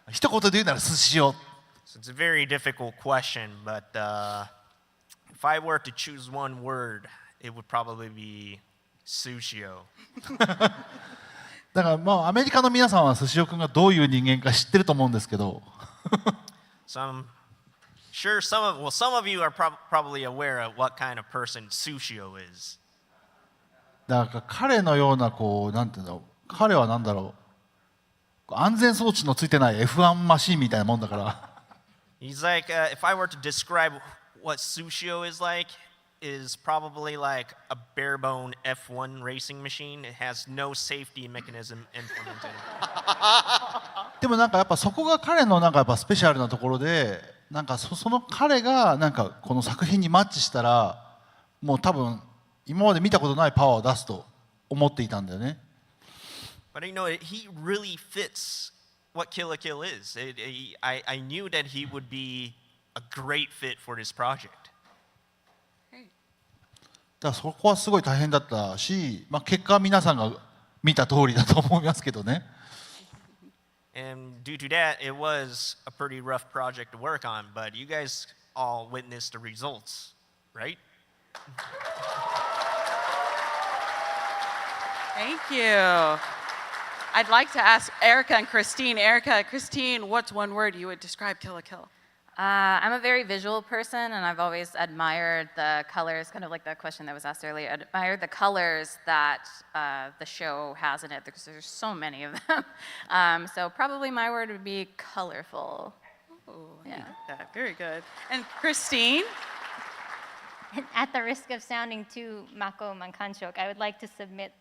一言で言うなら寿司お。So it's a very difficult question, but if I were to choose one word, it would probably be sushio. だからまあアメリカの皆さんは寿司おくんがどういう人間か知ってると思うんですけど。So I'm sure some of you are probably aware of what kind of person Sushio is. だから彼のようなこうなんていうんだろう、彼はなんだろう、安全装置のついてない F1 マシンみたいなもんだから。He's like, if I were to describe what Sushio is probably like a bare bone F1 racing machine. It has no safety mechanism implemented. でもなんかやっぱそこが彼のなんかやっぱスペシャルなところで、なんかその彼がなんかこの作品にマッチしたらもう多分今まで見たことないパワーを出すと思っていたんだよね。But he really fits what Kill la Kill is. I knew that he would be a great fit for this project. だからそこはすごい大変だったし、まあ、結果は皆さんが見た通りだと思いますけどね。And due to that, it was a pretty rough project to work on, but you guys all witnessed the results, right? Thank you. I'd like to ask Erica and Christine. Erica, Christine, what's one word you would describe Kill la Kill? I'm a very visual person, and I've always admired the colors, kind of like the question that was asked earlier, admired the colors that the show has in it, because there's so many of them. So probably my word would be colorful. Oh, yeah. Very good. And Christine? At the risk of sounding too Mako Mankanshoku, I would like to submit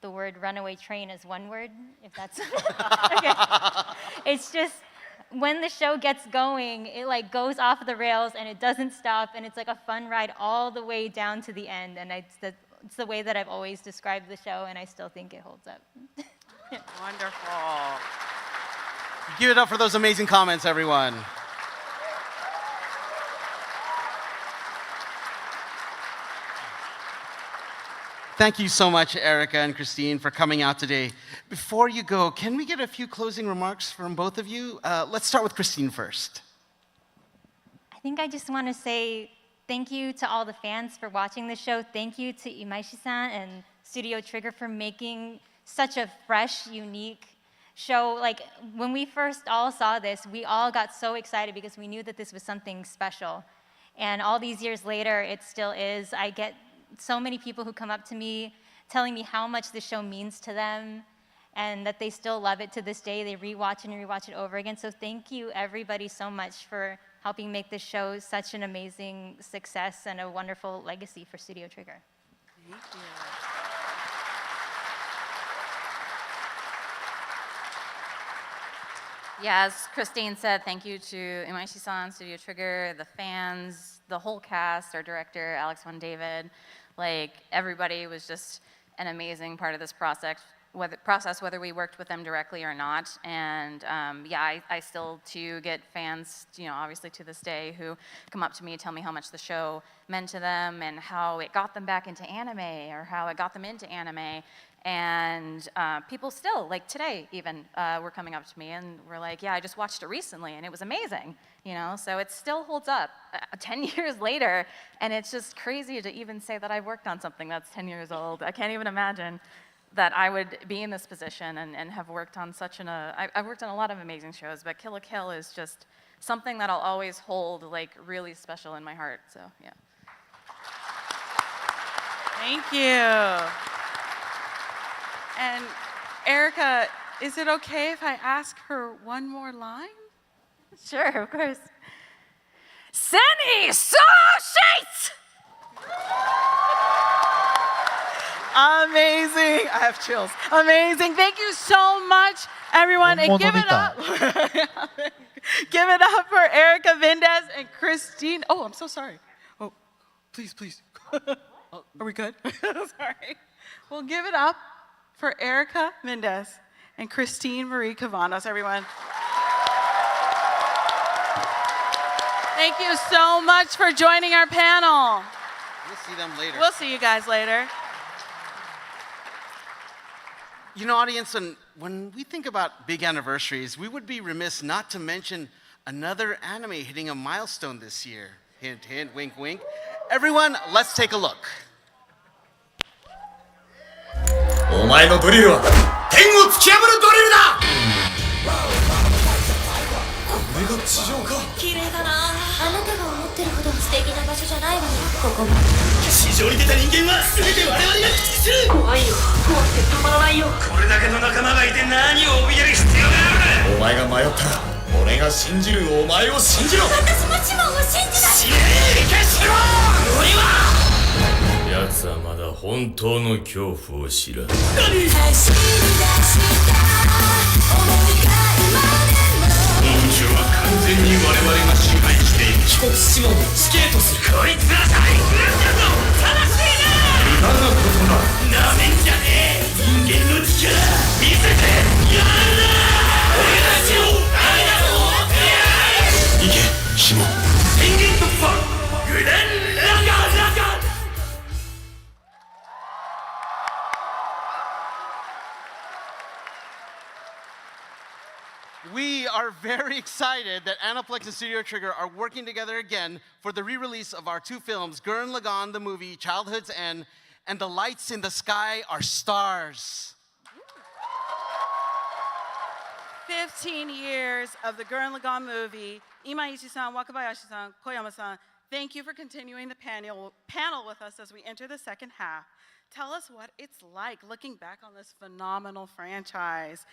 the word runaway train as one word, if that's okay. It's just, when the show gets going, it like goes off the rails and it doesn't stop, and it's like a fun ride all the way down to the end. And it's the way that I've always described the show, and I still think it holds up. Wonderful. Give it up for those amazing comments, everyone. Thank you so much, Erica and Christine, for coming out today. Before you go, can we get a few closing remarks from both of you? Let's start with Christine first. I think I just want to say thank you to all the fans for watching the show. Thank you to Imaishi-san and Studio Trigger for making such a fresh, unique show. Like, when we first all saw this, we all got so excited because we knew that this was something special. And all these years later, it still is. I get so many people who come up to me telling me how much the show means to them and that they still love it to this day. They rewatch and rewatch it over again. So thank you, everybody, so much for helping make this show such an amazing success and a wonderful legacy for Studio Trigger. Thank you. Yeah, as Christine said, thank you to Imaishi-san, Studio Trigger, the fans, the whole cast, our director, Alex Von David. Like, everybody was just an amazing part of this process, whether we worked with them directly or not. And yeah, I still too get fans, obviously to this day, who come up to me, tell me how much the show meant to them and how it got them back into anime or how it got them into anime. And people still, like today even, were coming up to me and were like, yeah, I just watched it recently and it was amazing, So it still holds up 10 years later, and it's just crazy to even say that I've worked on something that's 10 years old. I can't even imagine that I would be in this position and have worked on I've worked on a lot of amazing shows, but Kill la Kill is just something that I'll always hold like really special in my heart, so yeah. Thank you. And Erica, is it okay if I ask her one more line? Sure, of course. Seni so shades! Amazing. I have chills. Amazing. Thank you so much, everyone. And give it up. Give it up for Erica Mendez and Christine. Oh, I'm so sorry. Oh, please, please. Are we good? Sorry. Well, give it up for Erica Mendez and Christine Marie Cabanos, everyone. Thank you so much for joining our panel. We'll see them later. We'll see you guys later. You know, audience, and when we think about big anniversaries, we would be remiss not to mention another anime hitting a milestone this year. Hint, hint, wink, wink. Everyone, let's take a look. お前のドリルは天を突き破るドリルだ。これが地上か。綺麗だな。あなたが思ってるほど素敵な場所じゃないわよ。ここも。地上に出た人間は全て我々が駆逐する。怖いよ。怖くてたまらないよ。これだけの仲間がいて何を怯える必要がある。お前が迷ったら俺が信じるお前を信じろ。私もチモンを信じた。死ねえ理解しろ。俺は。奴はまだ本当の恐怖を知らん。何？走り出した思いが今でも。宇宙は完全に我々が支配している。帰国しも死刑とする。こいつは大変だぞ。正しいな。無駄なことだ。なめんじゃねえ。人間の力見せてやるな。俺たちを誰だと思ってやる。行け、シモン。宣言突破。グレンラガン。We are very excited that Aniplex and Studio Trigger are working together again for the re-release of our two films, Gurren Lagann, the movie, Childhood's End, and The Lights in the Sky Are Stars. 15 years of the Gurren Lagann movie. Imaishi-san, Wakabayashi-san, Koyama-san, thank you for continuing the panel with us as we enter the second half. Tell us what it's like looking back on this phenomenal franchise.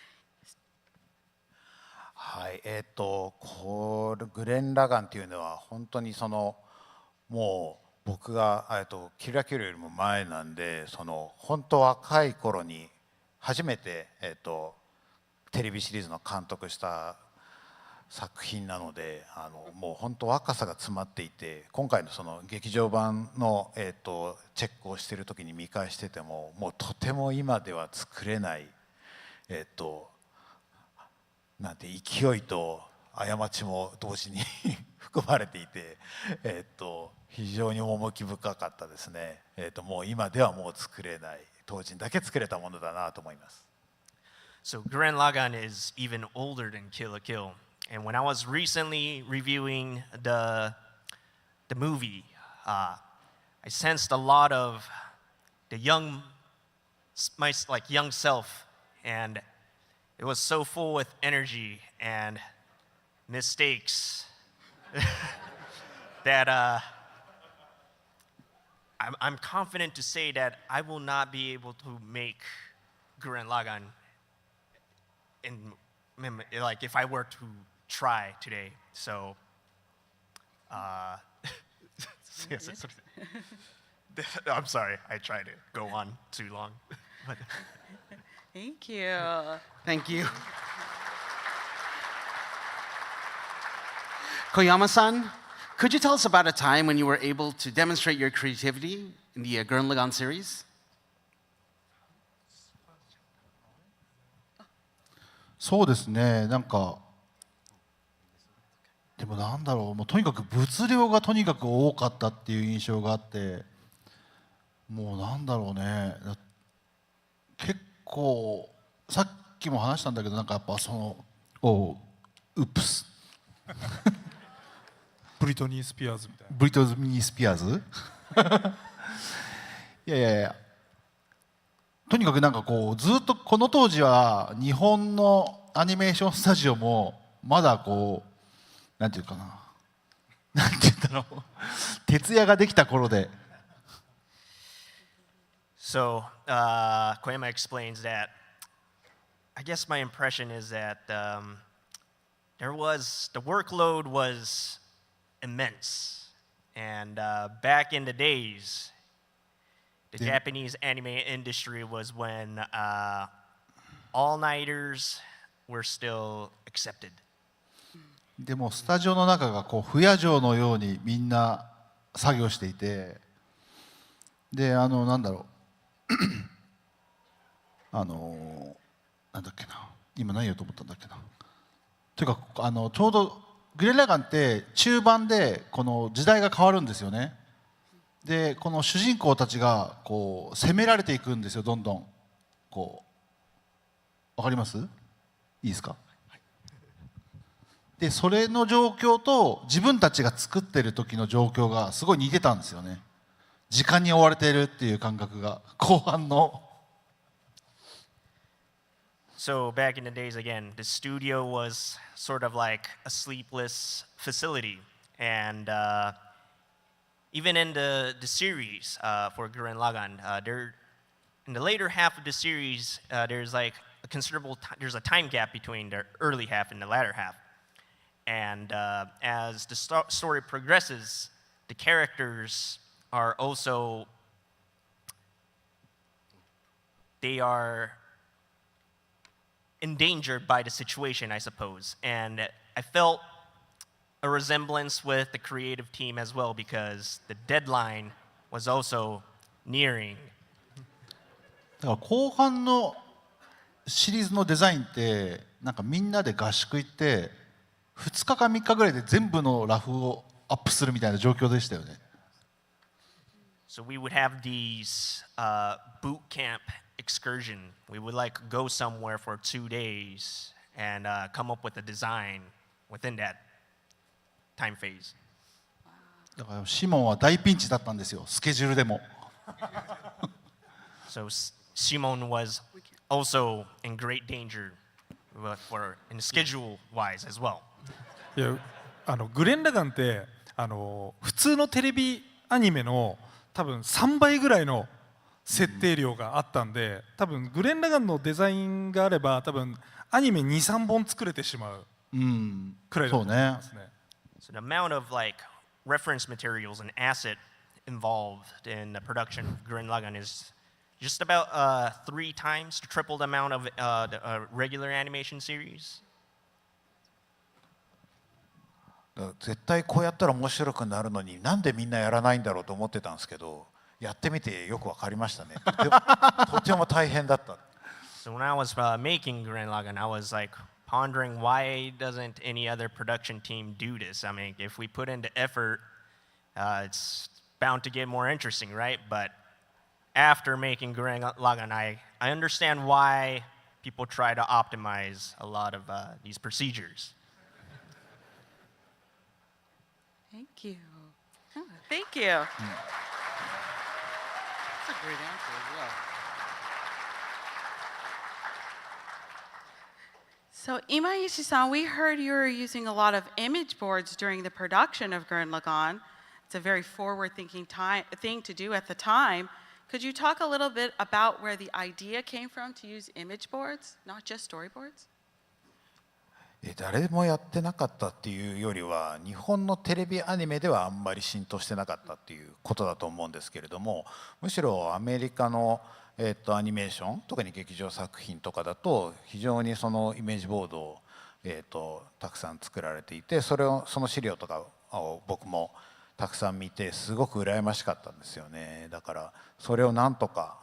はい、グレン・ラガンっていうのは本当にもう僕がキラキラよりも前なんで本当若い頃に初めてテレビシリーズの監督した作品なのでもう本当若さが詰まっていて今回の劇場版のチェックをしている時に見返しててももうとても今では作れないなんて勢いと過ちも同時に含まれていて、非常に趣深かったですね。もう今ではもう作れない、当時だけ作れたものだなと思います。So Gurren Lagann is even older than Kill la Kill. And when I was recently reviewing the movie, I sensed a lot of the young self, and it was so full with energy and mistakes that I'm confident to say that I will not be able to make Gurren Lagann if I were to try today. So, I'm sorry, I tried to go on too long. Thank you. Thank you. Koyama-san, could you tell us about a time when you were able to demonstrate your creativity in the Gurren Lagann series? そうですね、なんかでもなんだろう、もうとにかく物量がとにかく多かったっていう印象があって、もうなんだろうね、結構さっきも話したんだけど、なんかやっぱウップスブリトニー・スピアーズみたいな。ブリトニー・スピアーズいやとにかくなんかこうずっとこの当時は日本のアニメーションスタジオもまだこうなんていうかな、なんていうんだろう、徹夜ができた頃で。So, Koyama explains that, I guess my impression is that the workload was immense. And back in the days, the Japanese anime industry was when all-nighters were still accepted. でもスタジオの中がこう不夜城のようにみんな作業していて、でなんだろうなんだっけな、今何言おうと思ったんだっけな。というかちょうどグレン・ラガンって中盤でこの時代が変わるんですよね。でこの主人公たちがこう攻められていくんですよ、どんどん。こうわかります？いいですか？でそれの状況と自分たちが作ってる時の状況がすごい似てたんですよね。時間に追われているっていう感覚が後半の。So back in the days, again, the studio was sort of like a sleepless facility. And even in the series for Gurren Lagann, in the later half of the series, there's like a considerable there's a time gap between the early half and the latter half. And as the story progresses, the characters are also, they are endangered by the situation, I suppose. And I felt a resemblance with the creative team as well, because the deadline was also nearing. だから後半のシリーズのデザインってなんかみんなで合宿行って2日か3日ぐらいで全部のラフをアップするみたいな状況でしたよね。So we would have these boot camp excursion. We would like go somewhere for 2 days and come up with a design within that time phase. だからシモンは大ピンチだったんですよ、スケジュールでも。So Shimon was also in great danger in schedule wise as well. いやグレン・ラガンって普通のテレビアニメの多分3倍ぐらいの設定量があったんで、多分グレン・ラガンのデザインがあれば多分アニメ 2,3 本作れてしまうくらいだと思いますね。So the amount of like reference materials and asset involved in the production of Gurren Lagann is just about 3 times to triple the amount of the regular animation series. 絶対こうやったら面白くなるのになんでみんなやらないんだろうと思ってたんですけど、やってみてよくわかりましたね。とても大変だった。So when I was making Gurren Lagann, I was like pondering why doesn't any other production team do this? I mean, if we put in the effort, it's bound to get more interesting, right? But after making Gurren Lagann, I understand why people try to optimize a lot of these procedures. Thank you. Oh, thank you. That's a great answer as well. So Imaishi-san, we heard you were using a lot of image boards during the production of Gurren Lagann. It's a very forward-thinking thing to do at the time. Could you talk a little bit about where the idea came from to use image boards, not just storyboards? 誰もやってなかったっていうよりは日本のテレビアニメではあんまり浸透してなかったっていうことだと思うんですけれども、むしろアメリカの、アニメーション、特に劇場作品とかだと非常にそのイメージボードを、たくさん作られていて、その資料とかを僕もたくさん見てすごく羨ましかったんですよね。だからそれをなんとか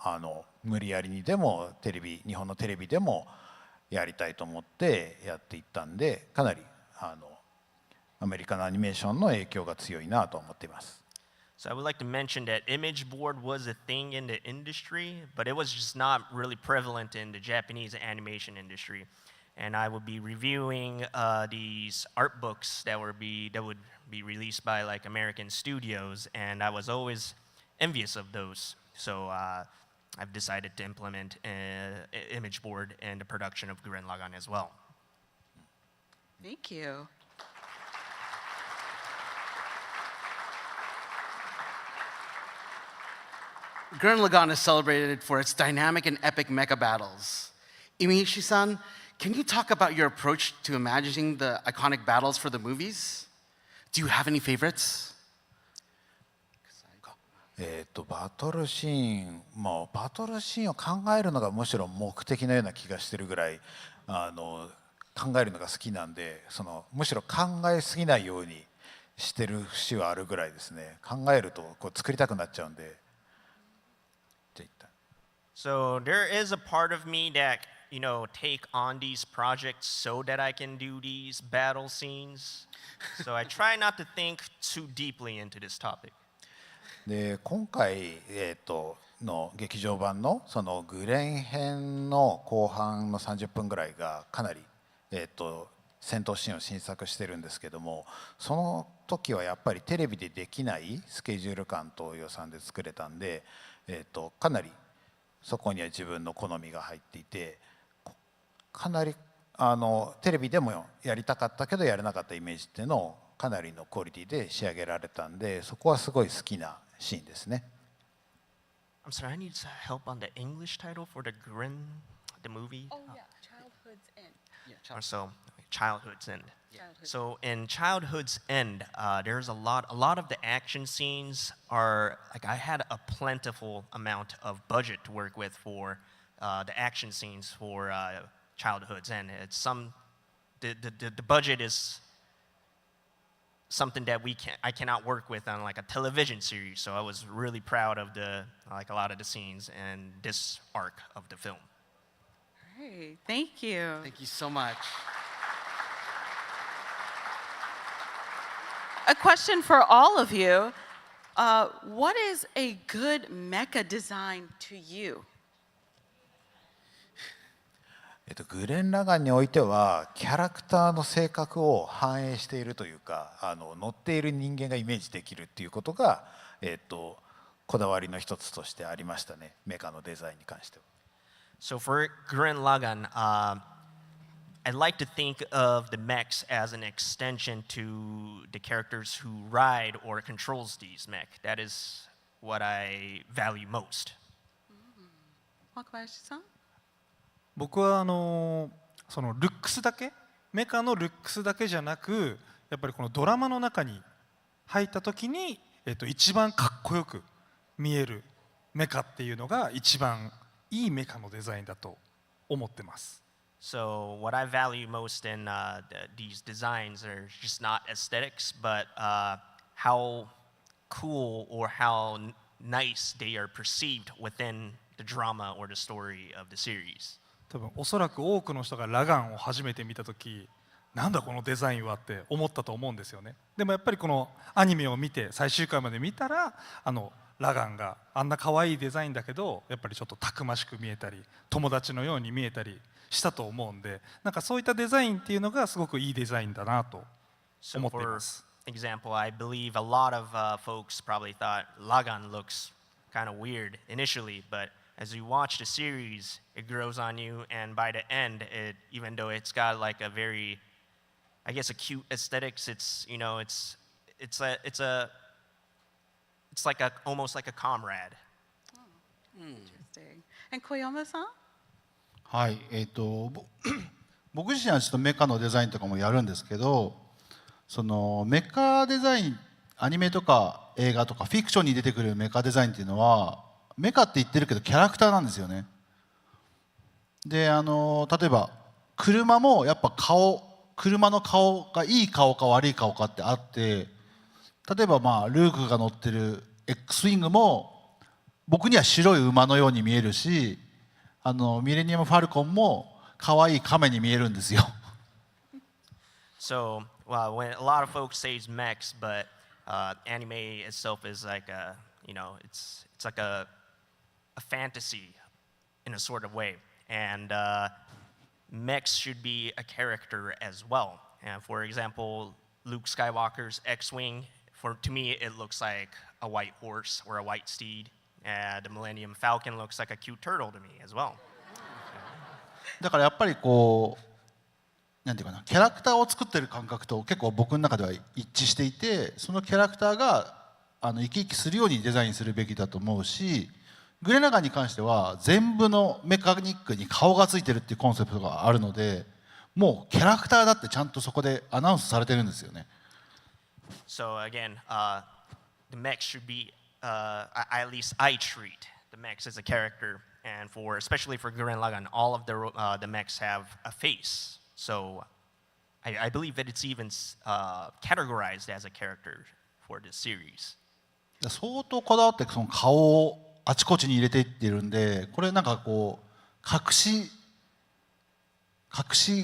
無理やりにでも日本のテレビでもやりたいと思ってやっていったんで、かなりアメリカのアニメーションの影響が強いなと思っています。So I would like to mention that image board was a thing in the industry, but it was just not really prevalent in the Japanese animation industry. And I would be reviewing these art books that would be released by like American studios, and I was always envious of those. So I've decided to implement an image board in the production of Gurren Lagann as well. Thank you. Gurren Lagann is celebrated for its dynamic and epic mecha battles. Imaishi-san, can you talk about your approach to imagining the iconic battles for the movies? Do you have any favorites? バトルシーン、もうバトルシーンを考えるのがむしろ目的のような気がしてるぐらい考えるのが好きなんで、むしろ考えすぎないようにしてる節はあるぐらいですね。考えるとこう作りたくなっちゃうんで。So there is a part of me that, you know, take on these projects so that I can do these battle scenes. So I try not to think too deeply into this topic. で今回、の劇場版のそのグレン編の後半の30分ぐらいがかなり、戦闘シーンを新作してるんですけども、その時はやっぱりテレビでできないスケジュール感と予算で作れたんで、かなりそこには自分の好みが入っていて、かなりテレビでもやりたかったけどやれなかったイメージっていうのをかなりのクオリティで仕上げられたんで、そこはすごい好きなシーンですね。I'm sorry, I need help on the English title for the Gurren, the movie. Oh yeah, Childhood's End. Yeah, Or so, Childhood's End. Childhood. So in Childhood's End, there's a lot of the action scenes are like I had a plentiful amount of budget to work with for the action scenes for Childhood's End. It's the budget is something that I cannot work with on like a television series. So I was really proud of a lot of the scenes and this arc of the film. Great, thank you. Thank you so much. A question for all of you. What is a good mecha design to you? グレン・ラガンにおいてはキャラクターの性格を反映しているというか、乗っている人間がイメージできるっていうことが、こだわりの一つとしてありましたね、メカのデザインに関しては。So for Gurren Lagann, I'd like to think of the mechs as an extension to the characters who ride or controls these mech. That is what I value most. Wakabayashi-san? 僕はそのルックスだけ、メカのルックスだけじゃなく、やっぱりこのドラマの中に入った時に、一番かっこよく見えるメカっていうのが一番いいメカのデザインだと思ってます。So what I value most in these designs are just not aesthetics, but how cool or how nice they are perceived within the drama or the story of the series. 多分おそらく多くの人がラガンを初めて見た時、なんだこのデザインはって思ったと思うんですよね。でもやっぱりこのアニメを見て最終回まで見たら、ラガンがあんな可愛いデザインだけどやっぱりちょっとたくましく見えたり友達のように見えたりしたと思うんで、なんかそういったデザインっていうのがすごくいいデザインだなと思っています。Example, I believe a lot of folks probably thought Lagann looks kind of weird initially, but as you watch the series, it grows on you, and by the end, even though it's got like a very, I guess, a cute aesthetics, it's like almost like a comrade. Interesting. And Koyama-san? はい、僕自身はちょっとメカのデザインとかもやるんですけど、そのメカデザイン、アニメとか映画とかフィクションに出てくるメカデザインっていうのはメカって言ってるけどキャラクターなんですよね。で例えば車もやっぱ車の顔がいい顔か悪い顔かってあって、例えばルークが乗ってる X ウィングも僕には白い馬のように見えるし、ミレニアム・ファルコンも可愛い亀に見えるんですよ。So, well, when a lot of folks say mechs, but anime itself is like a, it's like a fantasy in a sort of way, and mechs should be a character as well. And for example, Luke Skywalker's X-wing, to me, it looks like a white horse or a white steed. The Millennium Falcon looks like a cute turtle to me as well. だからやっぱりなんていうかな、キャラクターを作ってる感覚と結構僕の中では一致していて、そのキャラクターが生き生きするようにデザインするべきだと思うし、グレン・ラガンに関しては全部のメカニックに顔がついてるっていうコンセプトがあるので、もうキャラクターだってちゃんとそこでアナウンスされてるんですよね。So again, the mech should be, at least I treat the mechs as a character, and especially for Gurren Lagann, all of the mechs have a face. So I believe that it's even categorized as a character for this series. 相当こだわってその顔をあちこちに入れていってるんで、これなんかこう隠し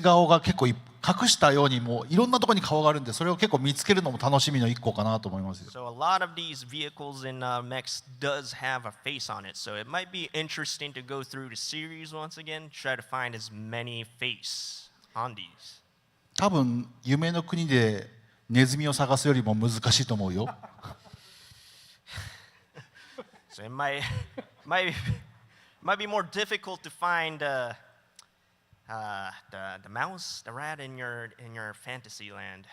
顔が結構隠したようにもういろんなところに顔があるんで、それを結構見つけるのも楽しみの一個かなと思いますよ。 So a lot of these vehicles and mechs does have a face on it, so it might be interesting to go through the series once again, try to find as many face on these. 多分夢の国でネズミを探すよりも難しいと思うよ。So it might be more difficult to find the mouse, the rat in your fantasy land.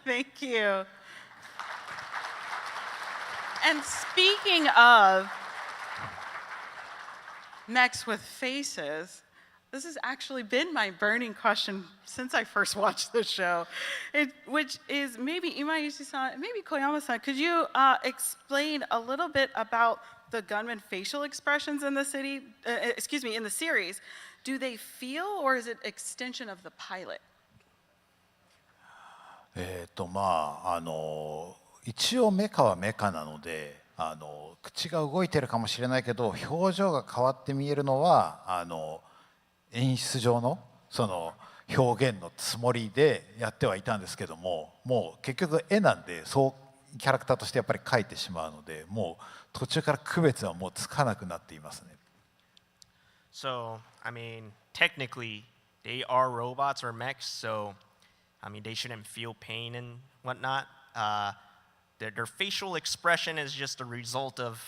Thank you. And speaking of mechs with faces, this has actually been my burning question since I first watched the show, which is maybe Imaishi-san, maybe Koyama-san, could you explain a little bit about the gunman facial expressions in the in the series? Do they feel, or is it extension of the pilot? まあ一応メカはメカなので口が動いてるかもしれないけど表情が変わって見えるのは演出上のその表現のつもりでやってはいたんですけども、もう結局絵なんでそうキャラクターとしてやっぱり描いてしまうので、もう途中から区別はもうつかなくなっていますね。So I mean, technically, they are robots or mechs, so I mean they shouldn't feel pain and whatnot. Their facial expression is just a result of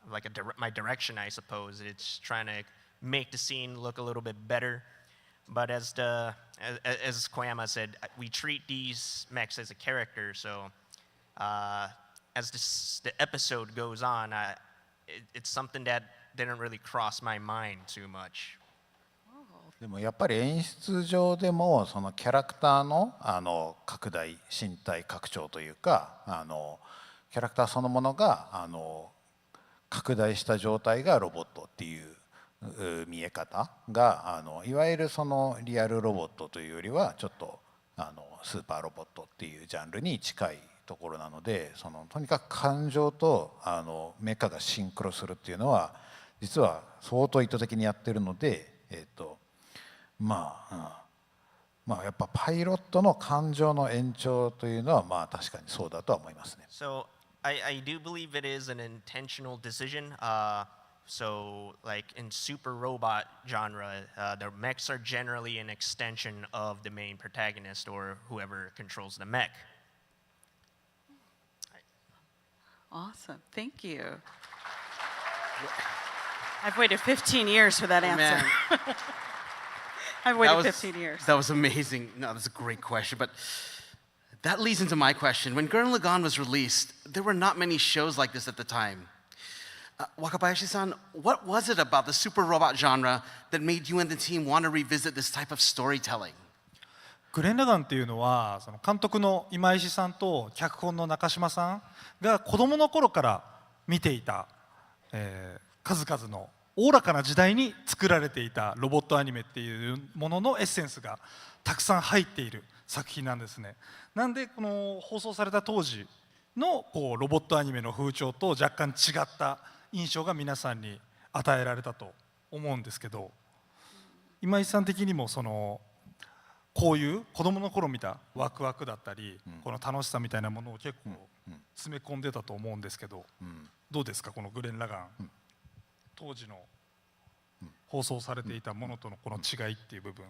like my direction, I suppose. It's trying to make the scene look a little bit better. But as Koyama said, we treat these mechs as a character. So as the episode goes on, it's something that didn't really cross my mind too much. でもやっぱり演出上でもそのキャラクターの拡大身体拡張というかキャラクターそのものが拡大した状態がロボットっていう見え方がいわゆるそのリアルロボットというよりはちょっとスーパーロボットっていうジャンルに近いところなので、とにかく感情とメカがシンクロするっていうのは実は相当意図的にやってるので、まあやっぱパイロットの感情の延長というのはまあ確かにそうだとは思いますね。So I do believe it is an intentional decision. So like in super robot genre, the mechs are generally an extension of the main protagonist or whoever controls the mech. Awesome, thank you. I've waited 15 years for that answer. I've waited 15 years. That was amazing. No, that was a great question. But that leads into my question. When Gurren Lagann was released, there were not many shows like this at the time. Wakabayashi-san, what was it about the super robot genre that made you and the team want to revisit this type of storytelling? グレン・ラガンっていうのはその監督の今石さんと脚本の中島さんが子どもの頃から見ていた、数々のおおらかな時代に作られていたロボットアニメっていうもののエッセンスがたくさん入っている作品なんですね。なんでこの放送された当時のこうロボットアニメの風潮と若干違った印象が皆さんに与えられたと思うんですけど、今井さん的にもそのこういう子どもの頃見たワクワクだったり、この楽しさみたいなものを結構詰め込んでたと思うんですけど、どうですかこのグレン・ラガン、当時の放送されていたものとのこの違いっていう部分。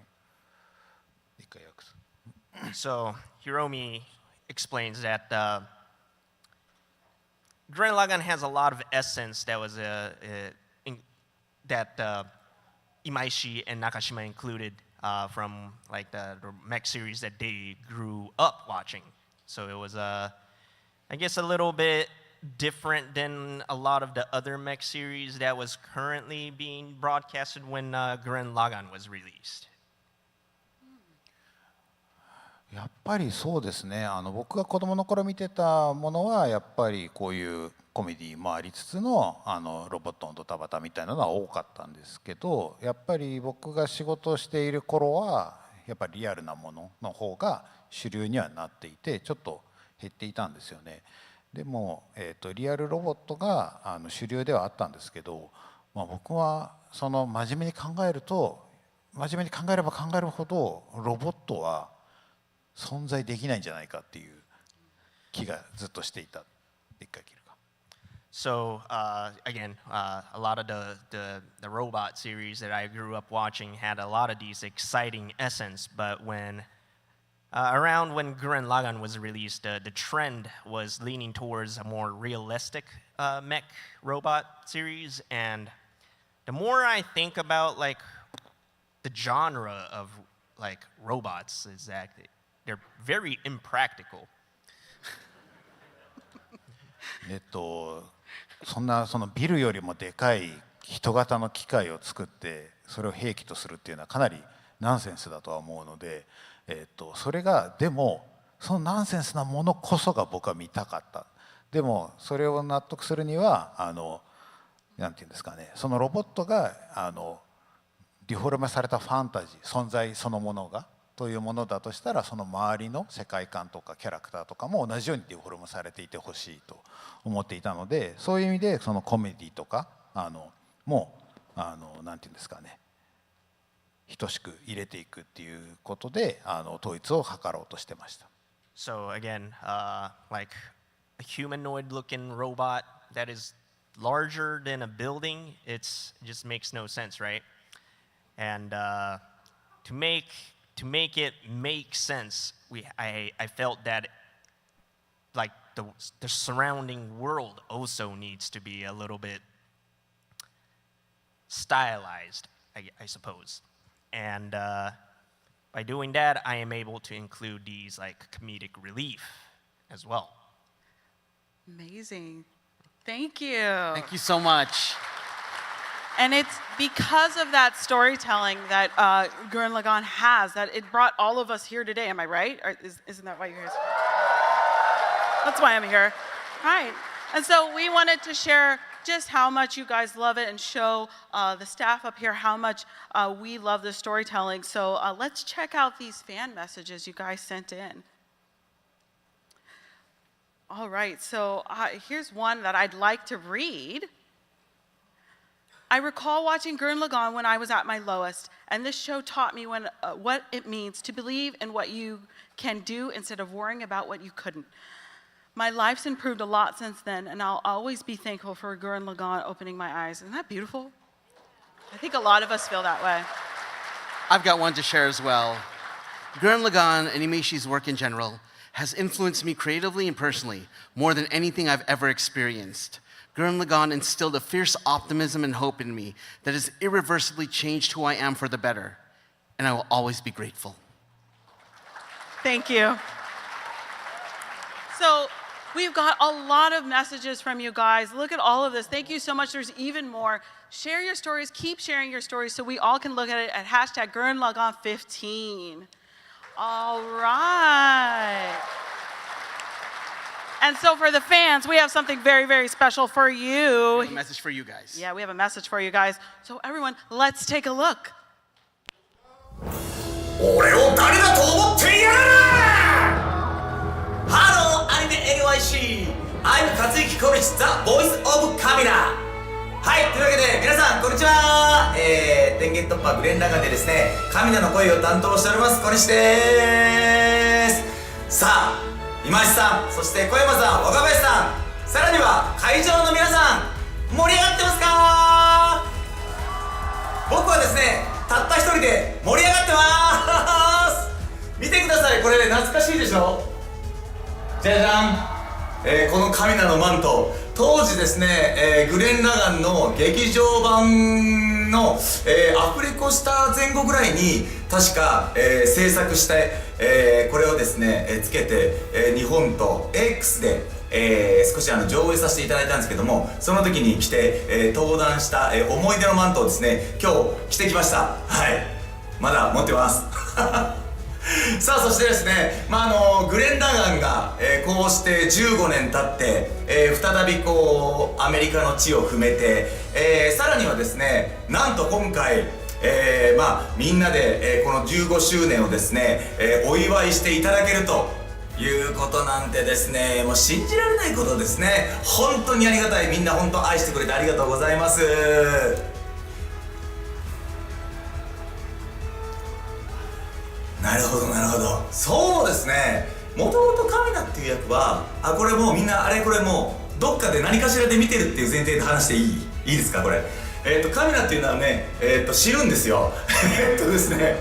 So Hiromi explains that Gurren Lagann has a lot of essence that was that Imaishi and Nakashima included from like the mech series that they grew up watching. So it was I guess a little bit different than a lot of the other mech series that was currently being broadcasted when Gurren Lagann was released. やっぱりそうですね。僕が子供の頃見てたものはやっぱりこういうコメディもありつつのロボットのドタバタみたいなのは多かったんですけど、やっぱり僕が仕事をしている頃はやっぱりリアルなものの方が主流にはなっていて、ちょっと減っていたんですよね。でも、リアルロボットが主流ではあったんですけど、僕はその真面目に考えると、真面目に考えれば考えるほどロボットは存在できないんじゃないかっていう気がずっとしていた。一回切るか。So again, a lot of the robot series that I grew up watching had a lot of these exciting essence, but when around when Gurren Lagann was released, the trend was leaning towards a more realistic mech robot series, and the more I think about like the genre of like robots is that they're very impractical. そのビルよりもでかい人型の機械を作ってそれを兵器とするっていうのはかなりナンセンスだとは思うので、それがでもそのナンセンスなものこそが僕は見たかった。でもそれを納得するにはなんていうんですかね、そのロボットがディフォルメされたファンタジー、存在そのものがというものだとしたら、その周りの世界観とかキャラクターとかも同じようにディフォルメされていてほしいと思っていたので、そういう意味でそのコメディとかもなんていうんですかね、等しく入れていくっていうことで統一を図ろうとしてました。So again, like a humanoid-looking robot that is larger than a building, it just makes no sense, right? And to make it make sense, I felt that like the surrounding world also needs to be a little bit stylized, I suppose. And by doing that, I am able to include these like comedic relief as well. Amazing. Thank you. Thank you so much. And it's because of that storytelling that Gurren Lagann has that it brought all of us here today. Am I right? Or isn't that why you're here? That's why I'm here. Right. And so we wanted to share just how much you guys love it and show the staff up here how much we love the storytelling. So let's check out these fan messages you guys sent in. All right, so here's one that I'd like to read. I recall watching Gurren Lagann when I was at my lowest, and this show taught me what it means to believe in what you can do instead of worrying about what you couldn't. My life's improved a lot since then, and I'll always be thankful for Gurren Lagann opening my eyes. Isn't that beautiful? I think a lot of us feel that way. I've got one to share as well. Gurren Lagann and Imaishi's work in general has influenced me creatively and personally more than anything I've ever experienced. Gurren Lagann instilled a fierce optimism and hope in me that has irreversibly changed who I am for the better, and I will always be grateful. Thank you. So we've got a lot of messages from you guys. Look at all of this. Thank you so much. There's even more. Share your stories. Keep sharing your stories so we all can look at it at hashtag Gurren Lagann 15. All right. And so for the fans, we have something very, very special for you. We have a message for you guys. Yeah, we have a message for you guys. So everyone, let's take a look. 俺を誰だと思っていやがるハローアニメ NYC I'm Katsuyuki Konishi the voice of camera はい、というわけで皆さんこんにちは電源突破グレンラガンでですね神名の声を担当しております小西でーすさあ今井さんそして小山さん若林さんさらには会場の皆さん盛り上がってますか僕はですねたった一人で盛り上がってます見てくださいこれ懐かしいでしょじゃじゃん、このカミナのマント当時ですね、グレン・ラガンの劇場版の、アフレコした前後ぐらいに確か、制作して、これをですね、つけて、日本と X で少し上映させていただいたんですけども、その時に来て、登壇した、思い出のマントをですね今日着てきました。はい、まだ持ってますさあそしてですね、グレン・ラガンが、こうして15年経って、再びこうアメリカの地を踏めて、さらにはですねなんと今回、みんなで、この15周年をですね、お祝いしていただけるということなんてですね、もう信じられないことですね。本当にありがたい。みんな本当愛してくれてありがとうございます。なるほどなるほど。そうですね、もともとカミナっていう役はこれもうみんなあれこれもうどっかで何かしらで見てるっていう前提で話していいですかこれ。カミナっていうのはね、知るんですよですね、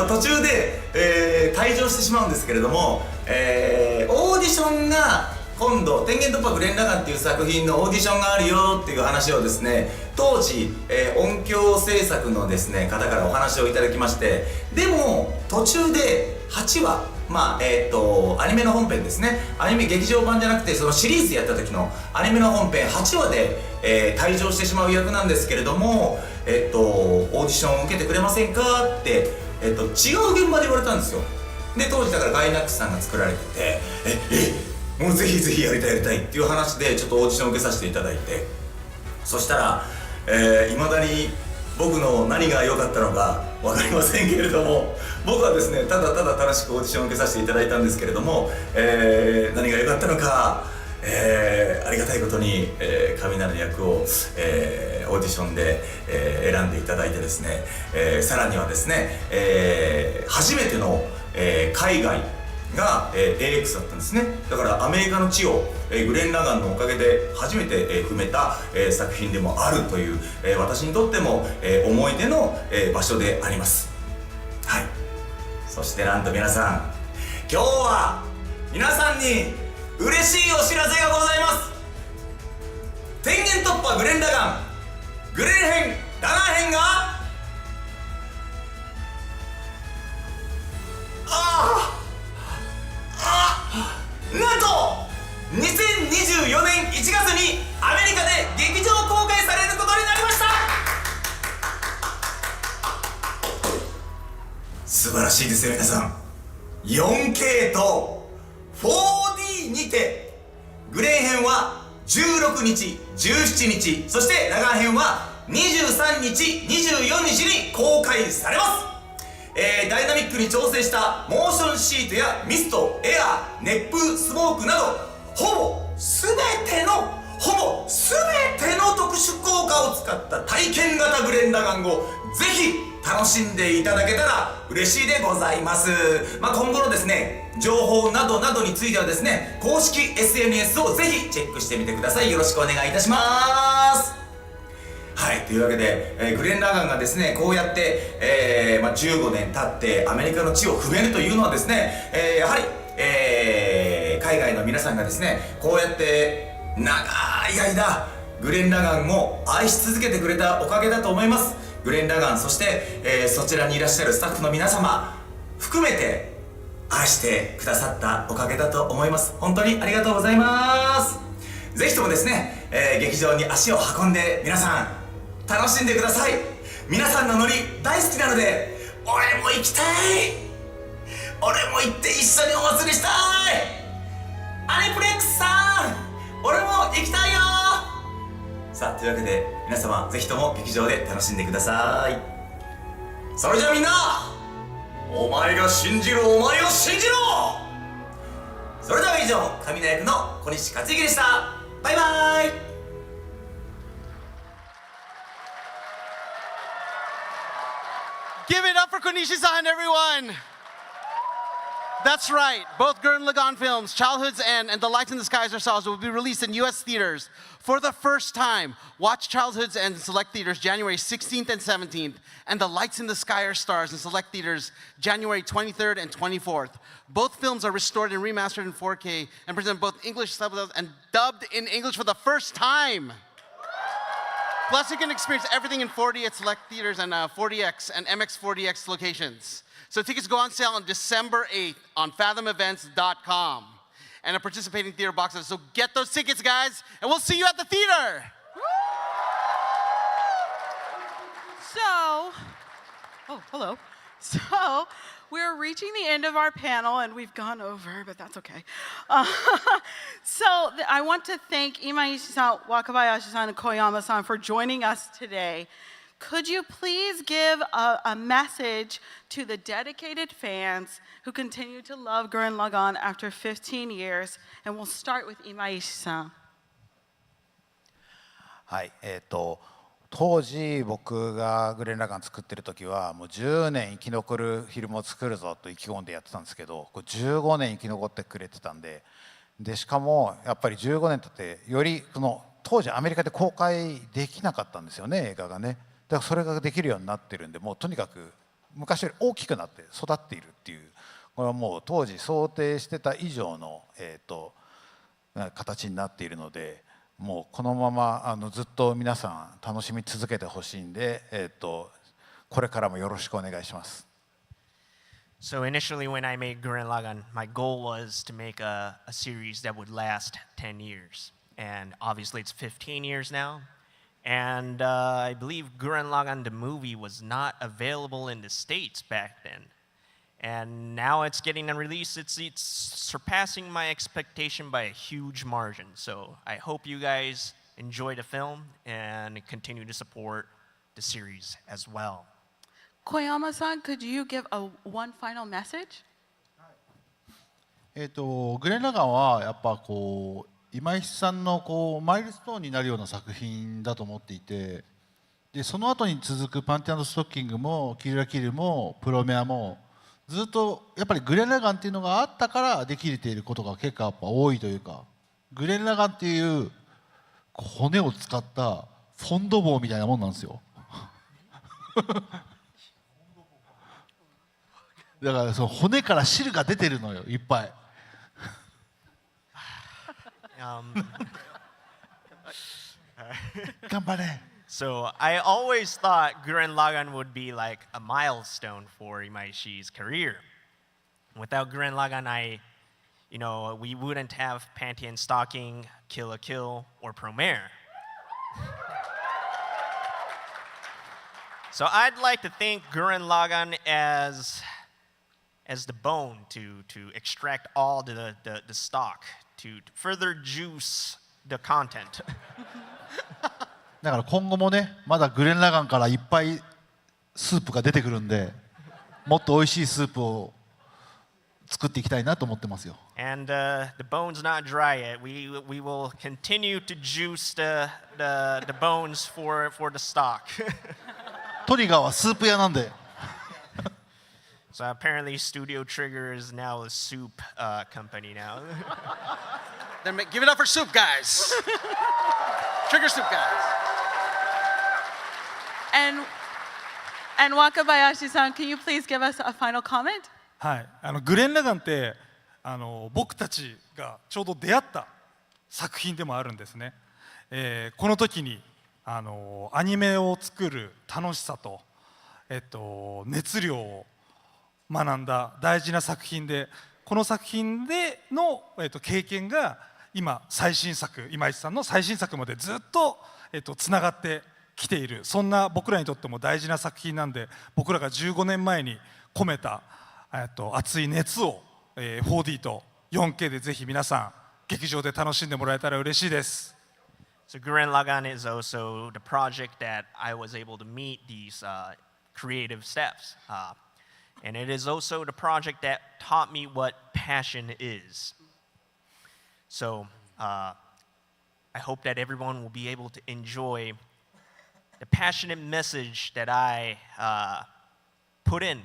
途中で、退場してしまうんですけれども、オーディションが今度「天元突破グレン・ラガン」っていう作品のオーディションがあるよっていう話をですね当時、音響制作のですね方からお話をいただきまして、でも途中で8話アニメの本編ですね、アニメ劇場版じゃなくてそのシリーズやった時のアニメの本編8話で、退場してしまう役なんですけれども、オーディションを受けてくれませんかって、違う現場で言われたんですよ。で当時だからガイナックスさんが作られててもうぜひぜひやりたいっていう話でちょっとオーディションを受けさせていただいて、そしたらいまだに僕の何が良かったのか分かりませんけれども、僕はですねただただ楽しくオーディションを受けさせていただいたんですけれども、何が良かったのか、ありがたいことに、雷の役を、オーディションで、選んでいただいてですね、さらにはですね、初めての、海外が、AX だったんですね。だからアメリカの地を、グレン・ラガンのおかげで初めて、踏めた、作品でもあるという、私にとっても、思い出の、場所であります。はい。そしてなんと皆さん、今日は皆さんに嬉しいお知らせがございます。天元突破グレン・ラガングレン編ラガン編がなんと2024年1月にアメリカで劇場公開されることになりました。素晴らしいですよ皆さん。 4K と 4D にてグレン編は16日17日、そしてラガン編は23日24日に公開されます。ダイナミックに調整したモーションシートやミスト、エアー、熱風、スモークなどほぼ全ての特殊効果を使った体験型グレン・ラガンをぜひ楽しんでいただけたら嬉しいでございます。今後のですね情報などなどについてはですね公式 SNS をぜひチェックしてみてください。よろしくお願いいたします。はい、というわけで、グレン・ラガンがですねこうやって、15年経ってアメリカの地を踏めるというのはですね、やはり、海外の皆さんがですねこうやって長い間グレン・ラガンを愛し続けてくれたおかげだと思います。グレン・ラガン、そして、そちらにいらっしゃるスタッフの皆様含めて愛してくださったおかげだと思います。本当にありがとうございます。ぜひともですね、劇場に足を運んで皆さん楽しんでください。皆さんのノリ大好きなので俺も行きたい、俺も行って一緒にお祭りしたい。アニプレックスさん俺も行きたいよ。さあというわけで皆様ぜひとも劇場で楽しんでください。それじゃあみんなお前が信じろお前を信じろ。それでは以上神の役の小西克幸でした。バイバイ。Give it up for Konishi-san, everyone! That's right, both Gurren Lagann films, Childhood's End and The Lights in the Skies Are Stars, will be released in US theaters for the first time. Watch Childhood's End in select theaters January 16th and 17th, and The Lights in the Sky Are Stars in select theaters January 23rd and 24th. Both films are restored and remastered in 4K and present both English subtitles and dubbed in English for the first time. Plus, you can experience everything in 4D at select theaters and 4DX and MX4DX locations. So tickets go on sale on December 8th on fathomevents.com. and a participating theater box office. So get those tickets, guys, and we'll see you at the theater. So, oh, hello. So, we're reaching the end of our panel, and we've gone over, but that's okay. I want to thank Imaishi-san, Wakabayashi-san, and Koyama-san for joining us today. Could you please give a message to the dedicated fans who continue to love Gurren Lagann after 15 years? And we'll start with Imaishi-san. はい、当時僕がグレン・ラガン作ってる時はもう10年生き残るフィルムを作るぞと意気込んでやってたんですけど、これ15年生き残ってくれてたんで、しかもやっぱり15年経ってよりその当時アメリカで公開できなかったんですよね、映画がね。だからそれができるようになってるんで、もうとにかく昔より大きくなって育っているっていう、これはもう当時想定してた以上の形になっているので。もうこのままずっと皆さん楽しみ続けてほしいんで、これからもよろしくお願いします。So initially when I made Gurren Lagann, my goal was to make a series that would last 10 years. And obviously it's 15 years now. And I believe Gurren Lagann, the movie, was not available in the States back then. And now it's getting a release. It's surpassing my expectation by a huge margin. So I hope you guys enjoy the film and continue to support the series as well. Koyama-san, could you give one final message? グレン・ラガンはやっぱこう今石さんのこうマイルストーンになるような作品だと思っていて、でその後に続くパンティ&ストッキングもキルラキルもプロメアもずっとやっぱりグレン・ラガンっていうのがあったからできていることが結構やっぱ多いというか、グレン・ラガンっていう骨を使ったフォンド棒みたいなもんなんですよ。だからその骨から汁が出てるのよ、いっぱい。頑張れ。So I always thought Gurren Lagann would be like a milestone for Imaishi's career. Without Gurren Lagann, we wouldn't have Panty and Stocking, Kill la Kill, or Promare. So I'd like to think Gurren Lagann as the bone to extract all the stock, to further juice the content. だから今後もね、まだグレン・ラガンからいっぱいスープが出てくるんで、もっと美味しいスープを作っていきたいなと思ってますよ。And the bone's not dry yet. We will continue to juice the bones for the stock. トリガーはスープ屋なんで。So apparently Studio Trigger is now a soup company now. Give it up for soup guys. Trigger soup guys. And Wakabayashi-san, can you please give us a final comment? はい、グレン・ラガンって僕たちがちょうど出会った作品でもあるんですね。この時にアニメを作る楽しさと、熱量を学んだ大事な作品で、この作品での、経験が今最新作、今石さんの最新作までずっとつながってきている、そんな僕らにとっても大事な作品なんで、僕らが15年前に込めた熱い熱を 4D と 4K でぜひ皆さん劇場で楽しんでもらえたら嬉しいです。So Gurren Lagann is also the project that I was able to meet these creative steps. And it is also the project that taught me what passion is. So I hope that everyone will be able to enjoy the passionate message that I put in